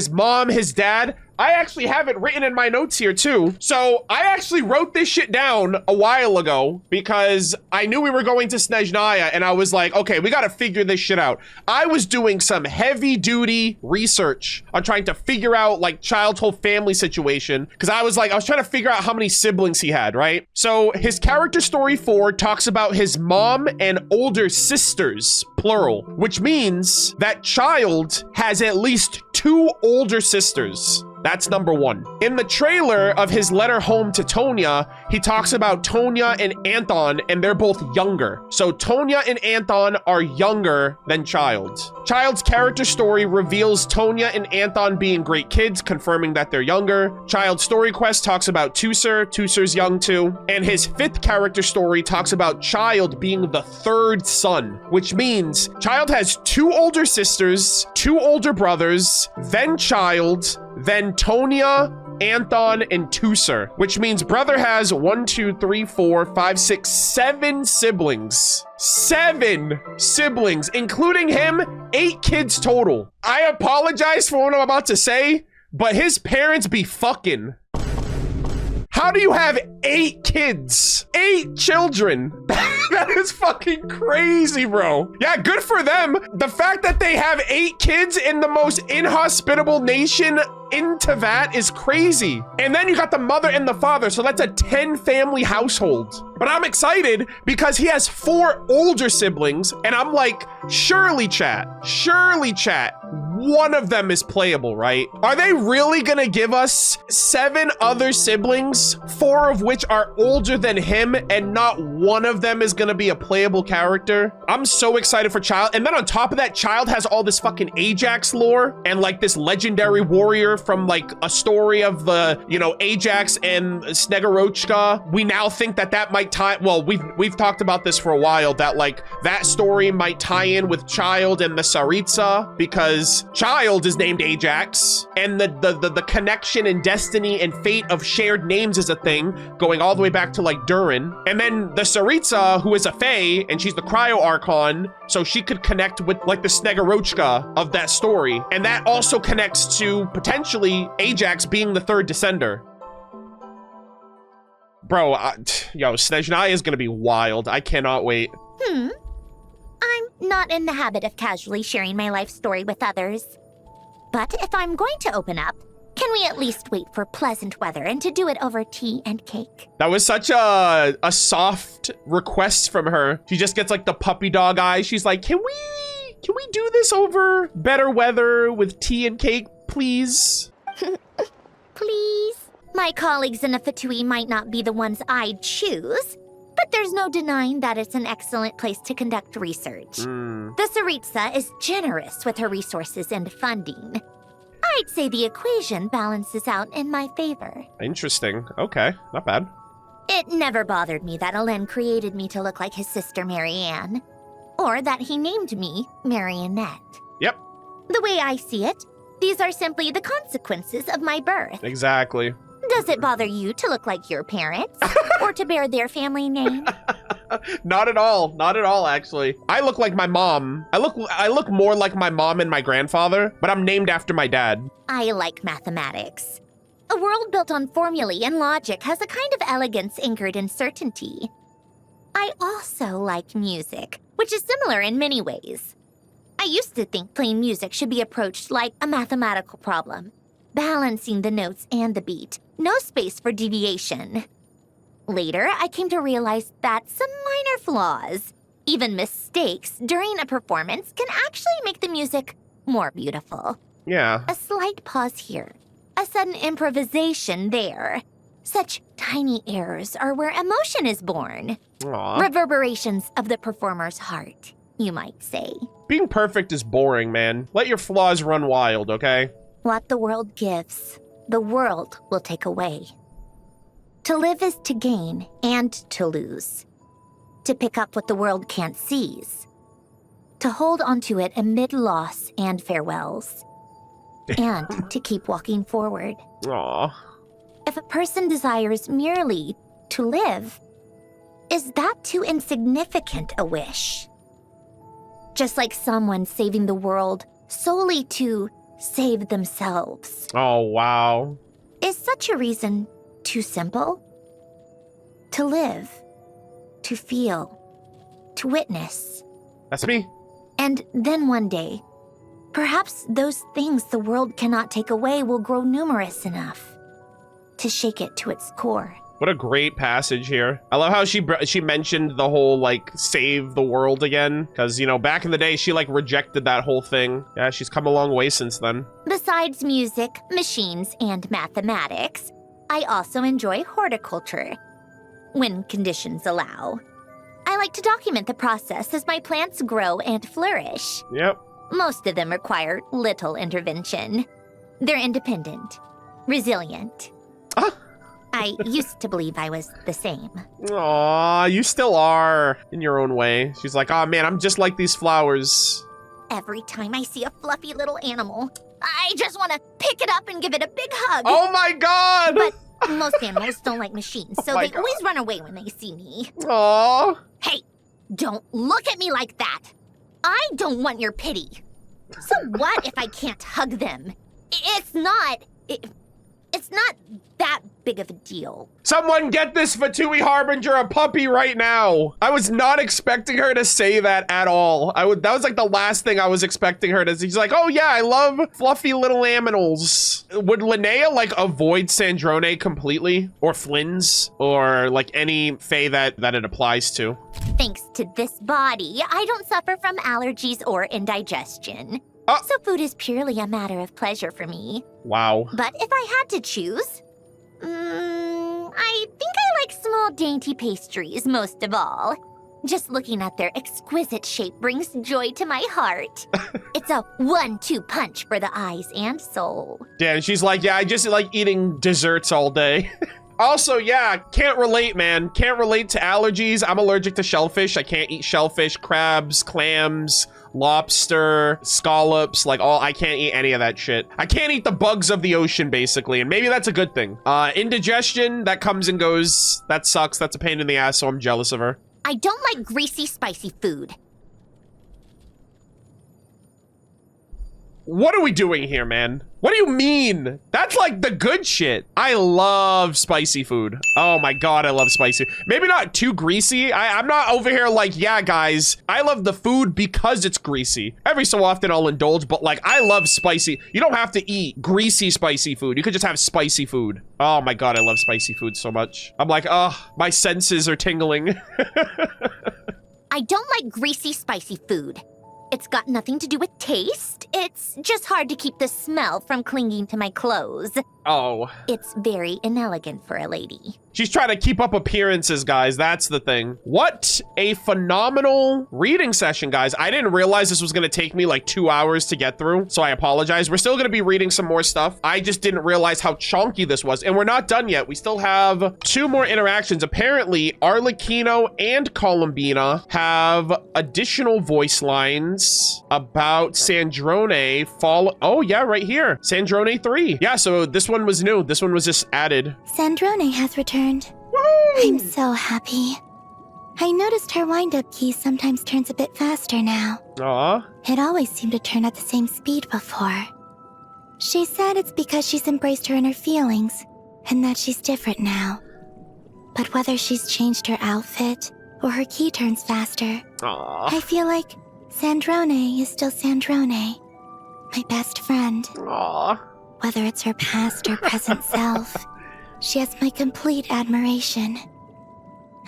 Speaker 1: mom, his dad. I actually have it written in my notes here too. So I actually wrote this shit down a while ago because I knew we were going to Snezhnaya, and I was like, okay, we got to figure this shit out. I was doing some heavy duty research on trying to figure out like Child's whole family situation, because I was trying to figure out how many siblings he had, right? So his character story 4 talks about his mom and older sisters, plural, which means that Child has at least 2 older sisters. That's number 1. In the trailer of his letter home to Tonya, he talks about Tonya and Anton, and they're both younger. So Tonya and Anton are younger than Child. Child's character story reveals Tonya and Anton being great kids, confirming that they're younger. Child's story quest talks about Tusser. Tusser's young too. And his 5th character story talks about Child being the 3rd son, which means Child has 2 older sisters, 2 older brothers, then Child, then Tonya, Anton, and Tusser, which means brother has 1, 2, 3, 4, 5, 6, 7 siblings. 7 siblings, including him, 8 kids total. I apologize for what I'm about to say, but his parents be fucking. How do you have 8 kids? 8 children? That is fucking crazy, bro. Yeah, good for them. The fact that they have 8 kids in the most inhospitable nation into that is crazy. And then you got the mother and the father, so that's a 10 family household. But I'm excited because he has 4 older siblings, and I'm like, surely chat, one of them is playable, right? Are they really gonna give us 7 other siblings, 4 of which are older than him, and not one of them is gonna be a playable character? I'm so excited for Child. And then on top of that, Child has all this fucking Ajax lore and like this legendary warrior from like a story of the, you know, Ajax and Snegorochka. We now think that that might tie, well, we've talked about this for a while, that like that story might tie in with Child and the Saritsa, because child is named Ajax, and the connection and destiny and fate of shared names is a thing, going all the way back to like Durin. And then the Tsaritsa, who is a Fae, and she's the Cryo Archon, so she could connect with like the Snegurochka of that story. And that also connects to potentially Ajax being the third descender. Bro, yo, Snezhnaya is gonna be wild. I cannot wait.
Speaker 3: I'm not in the habit of casually sharing my life story with others. But if I'm going to open up, can we at least wait for pleasant weather and to do it over tea and cake?
Speaker 1: That was such a soft request from her. She just gets like the puppy dog eyes. She's like, can we do this over better weather with tea and cake, please?
Speaker 3: Please? My colleagues in the Fatui might not be the ones I'd choose, but there's no denying that it's an excellent place to conduct research. The Tsaritsa is generous with her resources and funding. I'd say the equation balances out in my favor.
Speaker 1: Interesting. Okay, not bad.
Speaker 3: It never bothered me that Alen created me to look like his sister Marianne, or that he named me Marionette.
Speaker 1: Yep.
Speaker 3: The way I see it, these are simply the consequences of my birth.
Speaker 1: Exactly.
Speaker 3: Does it bother you to look like your parents? Or to bear their family name?
Speaker 1: Not at all. Not at all, actually. I look like my mom. I look more like my mom and my grandfather, but I'm named after my dad.
Speaker 3: I like mathematics. A world built on formulae and logic has a kind of elegance anchored in certainty. I also like music, which is similar in many ways. I used to think playing music should be approached like a mathematical problem, balancing the notes and the beat, no space for deviation. Later, I came to realize that some minor flaws, even mistakes during a performance, can actually make the music more beautiful.
Speaker 1: Yeah.
Speaker 3: A slight pause here, a sudden improvisation there. Such tiny errors are where emotion is born.
Speaker 1: Aw.
Speaker 3: Reverberations of the performer's heart, you might say.
Speaker 1: Being perfect is boring, man. Let your flaws run wild, okay?
Speaker 3: What the world gives, the world will take away. To live is to gain and to lose. To pick up what the world can't seize. To hold onto it amid loss and farewells. And to keep walking forward.
Speaker 1: Aw.
Speaker 3: If a person desires merely to live, is that too insignificant a wish? Just like someone saving the world solely to save themselves.
Speaker 1: Oh, wow.
Speaker 3: Is such a reason too simple? To live, to feel, to witness.
Speaker 1: That's me.
Speaker 3: And then one day, perhaps those things the world cannot take away will grow numerous enough to shake it to its core.
Speaker 1: What a great passage here. I love how she mentioned the whole, like, save the world again. Because, you know, back in the day, she, like, rejected that whole thing. Yeah, she's come a long way since then.
Speaker 3: Besides music, machines, and mathematics, I also enjoy horticulture, when conditions allow. I like to document the process as my plants grow and flourish.
Speaker 1: Yep.
Speaker 3: Most of them require little intervention. They're independent, resilient. I used to believe I was the same.
Speaker 1: Aw, you still are, in your own way. She's like, oh man, I'm just like these flowers.
Speaker 3: Every time I see a fluffy little animal, I just want to pick it up and give it a big hug.
Speaker 1: Oh my god!
Speaker 3: But most animals don't like machines, so they always run away when they see me.
Speaker 1: Aw.
Speaker 3: Hey, don't look at me like that. I don't want your pity. So what if I can't hug them? It's not that big of a deal.
Speaker 1: Someone get this Fatui Harbinger a puppy right now. I was not expecting her to say that at all. That was like the last thing I was expecting her to say. She's like, oh yeah, I love fluffy little aminals. Would Linnea like avoid Sandrone completely? Or Flynn's? Or like any fae that it applies to?
Speaker 3: Thanks to this body, I don't suffer from allergies or indigestion. So food is purely a matter of pleasure for me.
Speaker 1: Wow.
Speaker 3: But if I had to choose, I think I like small dainty pastries most of all. Just looking at their exquisite shape brings joy to my heart. It's a 1-2 punch for the eyes and soul.
Speaker 1: Yeah, and she's like, yeah, I just like eating desserts all day. Also, yeah, can't relate, man. Can't relate to allergies. I'm allergic to shellfish. I can't eat shellfish, crabs, clams, lobster, scallops, like I can't eat any of that shit. I can't eat the bugs of the ocean, basically, and maybe that's a good thing. Indigestion, that comes and goes. That sucks. That's a pain in the ass, so I'm jealous of her.
Speaker 3: I don't like greasy, spicy food.
Speaker 1: What are we doing here, man? What do you mean? That's like the good shit. I love spicy food. Oh my God, I love spicy. Maybe not too greasy. I'm not over here like, yeah, guys, I love the food because it's greasy. Every so often I'll indulge, but like, I love spicy. You don't have to eat greasy, spicy food. You could just have spicy food. Oh my God, I love spicy food so much. I'm like, oh, my senses are tingling.
Speaker 3: I don't like greasy, spicy food. It's got nothing to do with taste. It's just hard to keep the smell from clinging to my clothes.
Speaker 1: Oh.
Speaker 3: It's very inelegant for a lady.
Speaker 1: She's trying to keep up appearances, guys. That's the thing. What a phenomenal reading session, guys. I didn't realize this was going to take me like 2 hours to get through, so I apologize. We're still going to be reading some more stuff. I just didn't realize how chonky this was, and we're not done yet. We still have 2 more interactions. Apparently, Arlecchino and Columbina have additional voice lines about Sandrone Oh, yeah, right here. Sandrone 3. Yeah, so this one was new. This one was just added.
Speaker 5: Sandrone has returned.
Speaker 1: Woo!
Speaker 5: I'm so happy. I noticed her wind-up key sometimes turns a bit faster now.
Speaker 1: Aw.
Speaker 5: It always seemed to turn at the same speed before. She said it's because she's embraced her inner feelings, and that she's different now. But whether she's changed her outfit, or her key turns faster,
Speaker 1: Aw.
Speaker 5: I feel like Sandrone is still Sandrone, my best friend.
Speaker 1: Aw.
Speaker 5: Whether it's her past or present self, she has my complete admiration.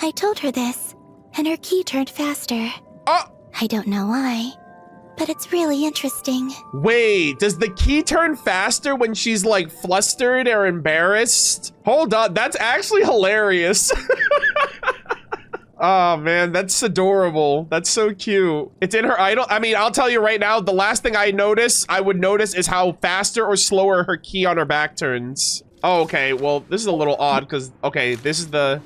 Speaker 5: I told her this, and her key turned faster.
Speaker 1: Oh!
Speaker 5: I don't know why, but it's really interesting.
Speaker 1: Wait, does the key turn faster when she's like flustered or embarrassed? Hold on, that's actually hilarious. Oh man, that's adorable. That's so cute. It's in her idol. I mean, I'll tell you right now, the last thing I would notice is how faster or slower her key on her back turns. Oh, okay, well, this is a little odd because, okay, this is the...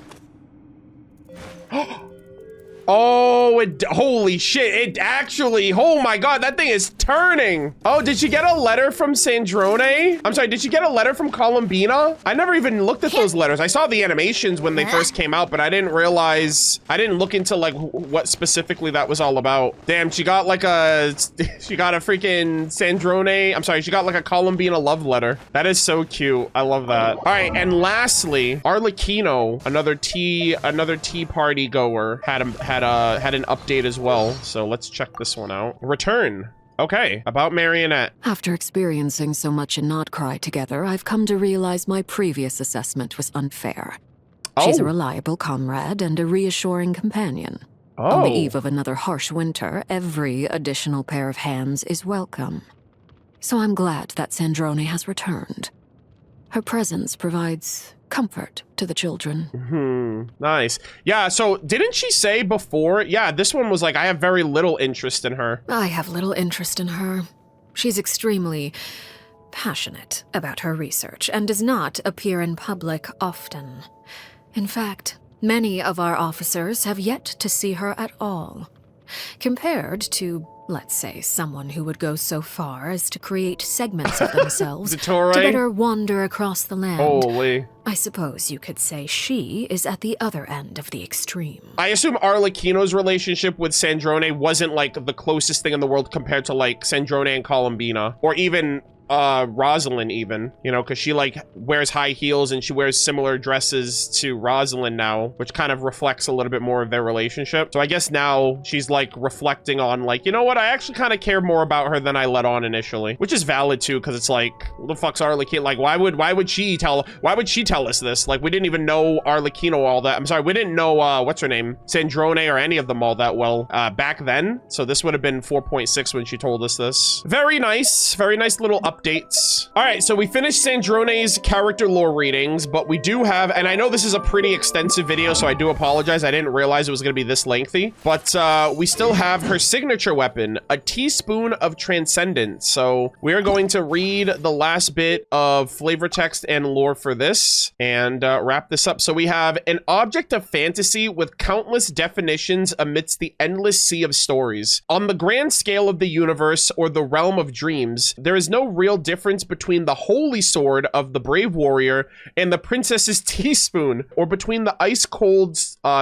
Speaker 1: Oh, holy shit, it actually, oh my God, that thing is turning. Oh, did she get a letter from Sandrone? I'm sorry, did she get a letter from Columbina? I never even looked at those letters. I saw the animations when they first came out, but I didn't realize, I didn't look into like what specifically that was all about. Damn, she got like a freaking Sandrone, I'm sorry, she got like a Columbina love letter. That is so cute, I love that. All right, and lastly, Arlecchino, another tea party goer, had an update as well, so let's check this one out. Return. Okay, about Marionette.
Speaker 6: After experiencing so much in Notcry together, I've come to realize my previous assessment was unfair. She's a reliable comrade and a reassuring companion. On the eve of another harsh winter, every additional pair of hands is welcome. So I'm glad that Sandrone has returned. Her presence provides comfort to the children.
Speaker 1: Nice. Yeah, so didn't she say before? Yeah, this one was like, I have very little interest in her.
Speaker 6: I have little interest in her. She's extremely passionate about her research and does not appear in public often. In fact, many of our officers have yet to see her at all. Compared to, let's say, someone who would go so far as to create segments of themselves to better wander across the land.
Speaker 1: Holy.
Speaker 6: I suppose you could say she is at the other end of the extreme.
Speaker 1: I assume Arlecchino's relationship with Sandrone wasn't like the closest thing in the world compared to like Sandrone and Columbina, or even Rosalind even, you know, because she like wears high heels and she wears similar dresses to Rosalind now, which kind of reflects a little bit more of their relationship. So I guess now she's like reflecting on like, you know what, I actually kind of care more about her than I let on initially, which is valid too, because it's like, what the fuck's Arlecchino? Like, why would she tell us this? Like, we didn't even know Arlecchino all that. I'm sorry, we didn't know what's her name, Sandrone, or any of them all that well back then. So this would have been 4.6 when she told us this. Very nice little update updates. All right, so we finished Sandrone's character lore readings, but we do have, and I know this is a pretty extensive video, so I do apologize. I didn't realize it was going to be this lengthy, but we still have her signature weapon, a teaspoon of transcendence. So we're going to read the last bit of flavor text and lore for this and wrap this up. So we have an object of fantasy with countless definitions amidst the endless sea of stories. On the grand scale of the universe or the realm of dreams, there is no real difference between the holy sword of the brave warrior and the princess's teaspoon, or between the ice-cold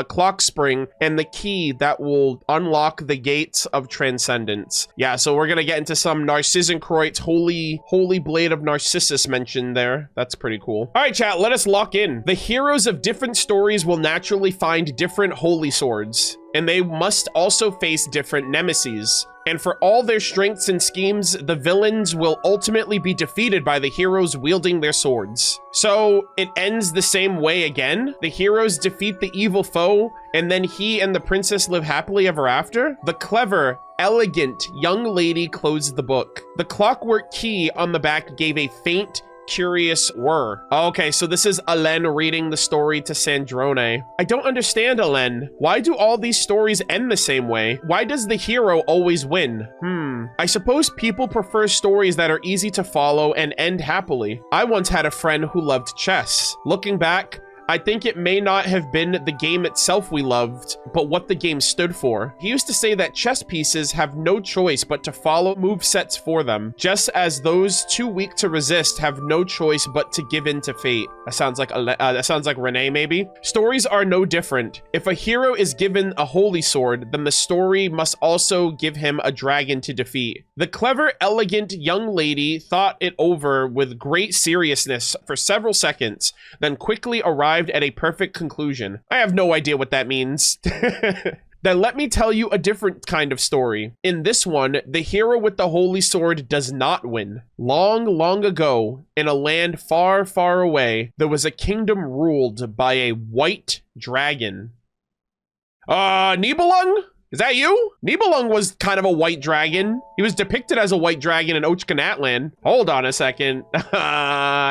Speaker 1: clock spring and the key that will unlock the gates of transcendence. Yeah, so we're gonna get into some Narcissenkreuz's holy blade of Narcissus mentioned there. That's pretty cool. All right, chat, let us lock in. The heroes of different stories will naturally find different holy swords, and they must also face different nemeses. And for all their strengths and schemes, the villains will ultimately be defeated by the heroes wielding their swords. So it ends the same way again. The heroes defeat the evil foe, and then he and the princess live happily ever after. The clever, elegant young lady closed the book. The clockwork key on the back gave a faint, curious whir. Okay, so this is Alen reading the story to Sandrone. I don't understand, Alen. Why do all these stories end the same way? Why does the hero always win? I suppose people prefer stories that are easy to follow and end happily. I once had a friend who loved chess. Looking back, I think it may not have been the game itself we loved, but what the game stood for. He used to say that chess pieces have no choice but to follow movesets for them, just as those too weak to resist have no choice but to give in to fate. That sounds like Renee, maybe? Stories are no different. If a hero is given a holy sword, then the story must also give him a dragon to defeat. The clever, elegant young lady thought it over with great seriousness for several seconds, then quickly arrived at a perfect conclusion. I have no idea what that means. Then let me tell you a different kind of story. In this one, the hero with the holy sword does not win. Long, long ago, in a land far, far away, there was a kingdom ruled by a white dragon. Nibelung? Is that you? Nibelung was kind of a white dragon. He was depicted as a white dragon in Ochkanatland. Hold on a second.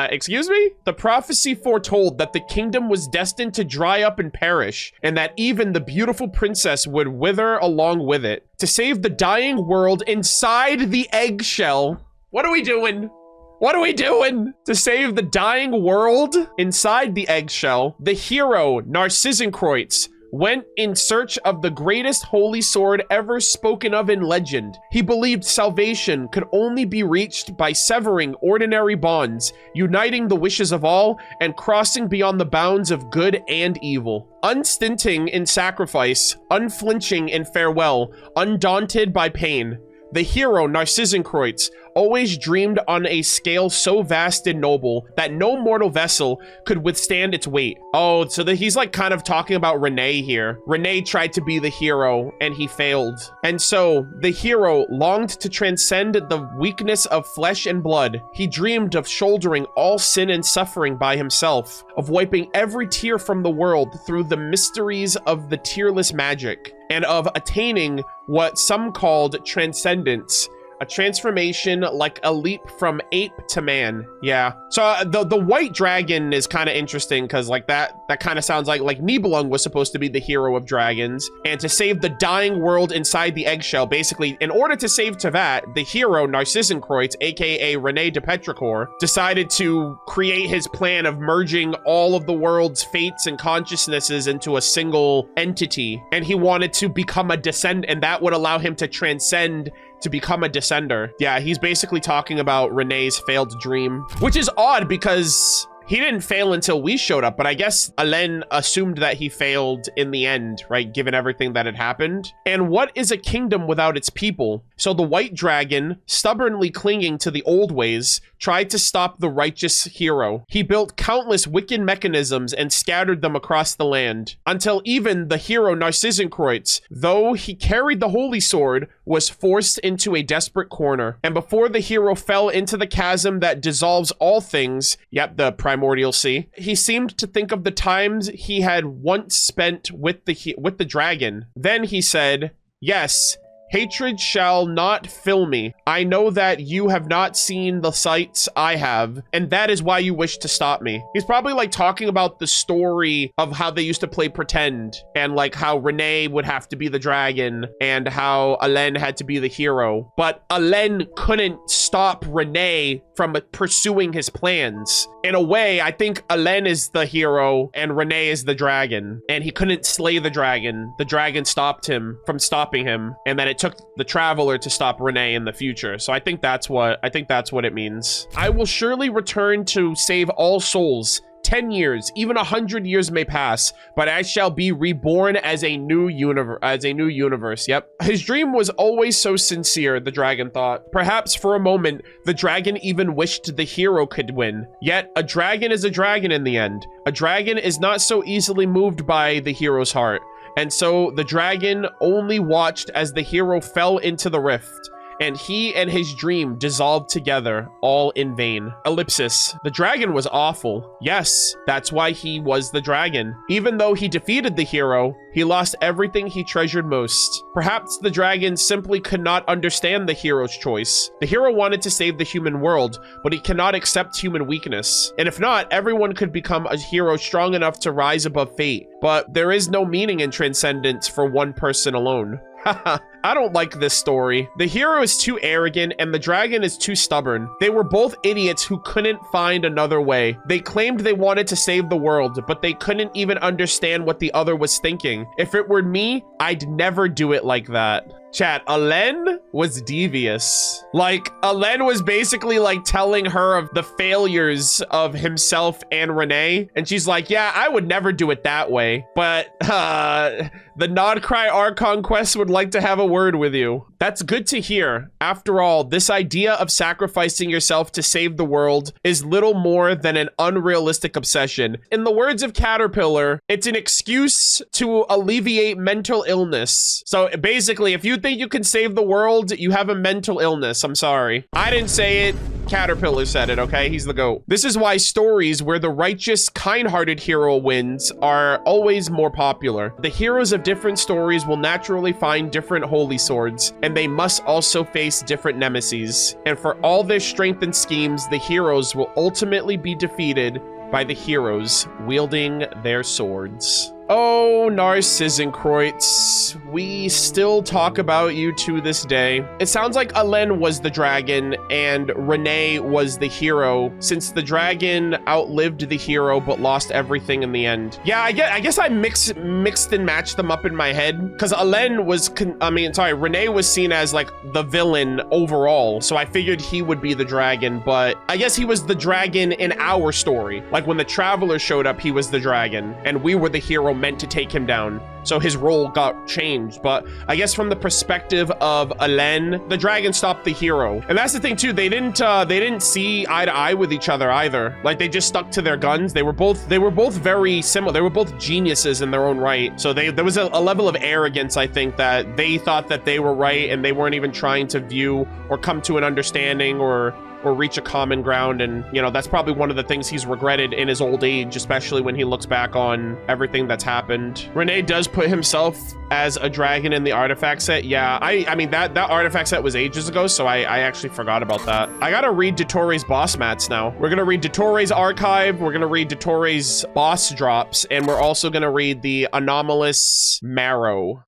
Speaker 1: Excuse me? The prophecy foretold that the kingdom was destined to dry up and perish, and that even the beautiful princess would wither along with it. To save the dying world inside the eggshell. What are we doing? What are we doing? To save the dying world inside the eggshell, the hero, Narcissenkreuz, went in search of the greatest holy sword ever spoken of in legend. He believed salvation could only be reached by severing ordinary bonds, uniting the wishes of all, and crossing beyond the bounds of good and evil. Unstinting in sacrifice, unflinching in farewell, undaunted by pain, the hero, Narcissenkreuz, always dreamed on a scale so vast and noble that no mortal vessel could withstand its weight. Oh, so he's like kind of talking about Renee here. Renee tried to be the hero and he failed. And so the hero longed to transcend the weakness of flesh and blood. He dreamed of shouldering all sin and suffering by himself, of wiping every tear from the world through the mysteries of the tearless magic, and of attaining what some called transcendence, a transformation like a leap from ape to man. Yeah. So the white dragon is kind of interesting because like that kind of sounds like Nibelung was supposed to be the hero of dragons, and to save the dying world inside the eggshell. Basically, in order to save Tevat, the hero Narcissenkreuz, aka Rene de Petrichor, decided to create his plan of merging all of the world's fates and consciousnesses into a single entity, and he wanted to become a descendant, and that would allow him to transcend to become a descender. Yeah, he's basically talking about Renee's failed dream, which is odd because he didn't fail until we showed up, but I guess Alen assumed that he failed in the end, right? Given everything that had happened. And what is a kingdom without its people? So the white dragon, stubbornly clinging to the old ways, tried to stop the righteous hero. He built countless wicked mechanisms and scattered them across the land, until even the hero Narcissenkreuz, though he carried the holy sword, was forced into a desperate corner. And before the hero fell into the chasm that dissolves all things, yep, the primordial sea, he seemed to think of the times he had once spent with the dragon. Then he said, yes, Hatred shall not fill me. I know that you have not seen the sights I have, and that is why you wish to stop me. He's probably like talking about the story of how they used to play pretend, and like how Renee would have to be the dragon and how Alen had to be the hero. But Alen couldn't stop Renee from pursuing his plans. In a way, I think Alen is the hero and Renee is the dragon, and he couldn't slay the dragon. The dragon stopped him from stopping him, and then it took the traveler to stop Renee in the future. So I think that's what it means. I will surely return to save all souls. 10 years, even 100 years may pass, but I shall be reborn as a new universe. Yep. His dream was always so sincere, the dragon thought. Perhaps for a moment, the dragon even wished the hero could win. Yet, a dragon is a dragon in the end. A dragon is not so easily moved by the hero's heart. And so the dragon only watched as the hero fell into the rift, and he and his dream dissolved together, all in vain. Ellipsis. The dragon was awful. Yes, that's why he was the dragon. Even though he defeated the hero, he lost everything he treasured most. Perhaps the dragon simply could not understand the hero's choice. The hero wanted to save the human world, but he cannot accept human weakness. And if not, everyone could become a hero strong enough to rise above fate. But there is no meaning in transcendence for one person alone. Haha, I don't like this story. The hero is too arrogant and the dragon is too stubborn. They were both idiots who couldn't find another way. They claimed they wanted to save the world, but they couldn't even understand what the other was thinking. If it were me, I'd never do it like that. Chat, Alen was devious. Like, Alen was basically like telling her of the failures of himself and Renee. And she's like, yeah, I would never do it that way. But the Nodcry Archon quest would like to have a word with you. That's good to hear. After all, this idea of sacrificing yourself to save the world is little more than an unrealistic obsession. In the words of Caterpillar, it's an excuse to alleviate mental illness. So basically, if you think you can save the world, you have a mental illness. I'm sorry. I didn't say it. Caterpillar said it, okay? He's the GOAT. This is why stories where the righteous, kind-hearted hero wins are always more popular. The heroes of different stories will naturally find different holy swords, and they must also face different nemeses. And for all their strength and schemes, the heroes will ultimately be defeated by the heroes wielding their swords. Oh, Narcissenkreuz, we still talk about you to this day. It sounds like Alen was the dragon and Renee was the hero, since the dragon outlived the hero but lost everything in the end. Yeah, I guess I mixed and matched them up in my head, because Alen was, Renee was seen as like the villain overall, so I figured he would be the dragon, but I guess he was the dragon in our story. Like when the Traveler showed up, he was the dragon, and we were the hero meant to take him down. So his role got changed. But I guess from the perspective of Alen, the dragon stopped the hero. And that's the thing too, they didn't see eye to eye with each other either. Like they just stuck to their guns. They were both very similar. They were both geniuses in their own right. So there was a level of arrogance, I think, that they thought that they were right and they weren't even trying to view or come to an understanding or reach a common ground. And, you know, that's probably one of the things he's regretted in his old age, especially when he looks back on everything that's happened. Renee does put himself as a dragon in the artifact set. Yeah, I mean, that artifact set was ages ago, so I actually forgot about that. I gotta read Dottoro's boss mats now. We're gonna read Dottoro's archive, we're gonna read Dottoro's boss drops, and we're also gonna read the anomalous marrow.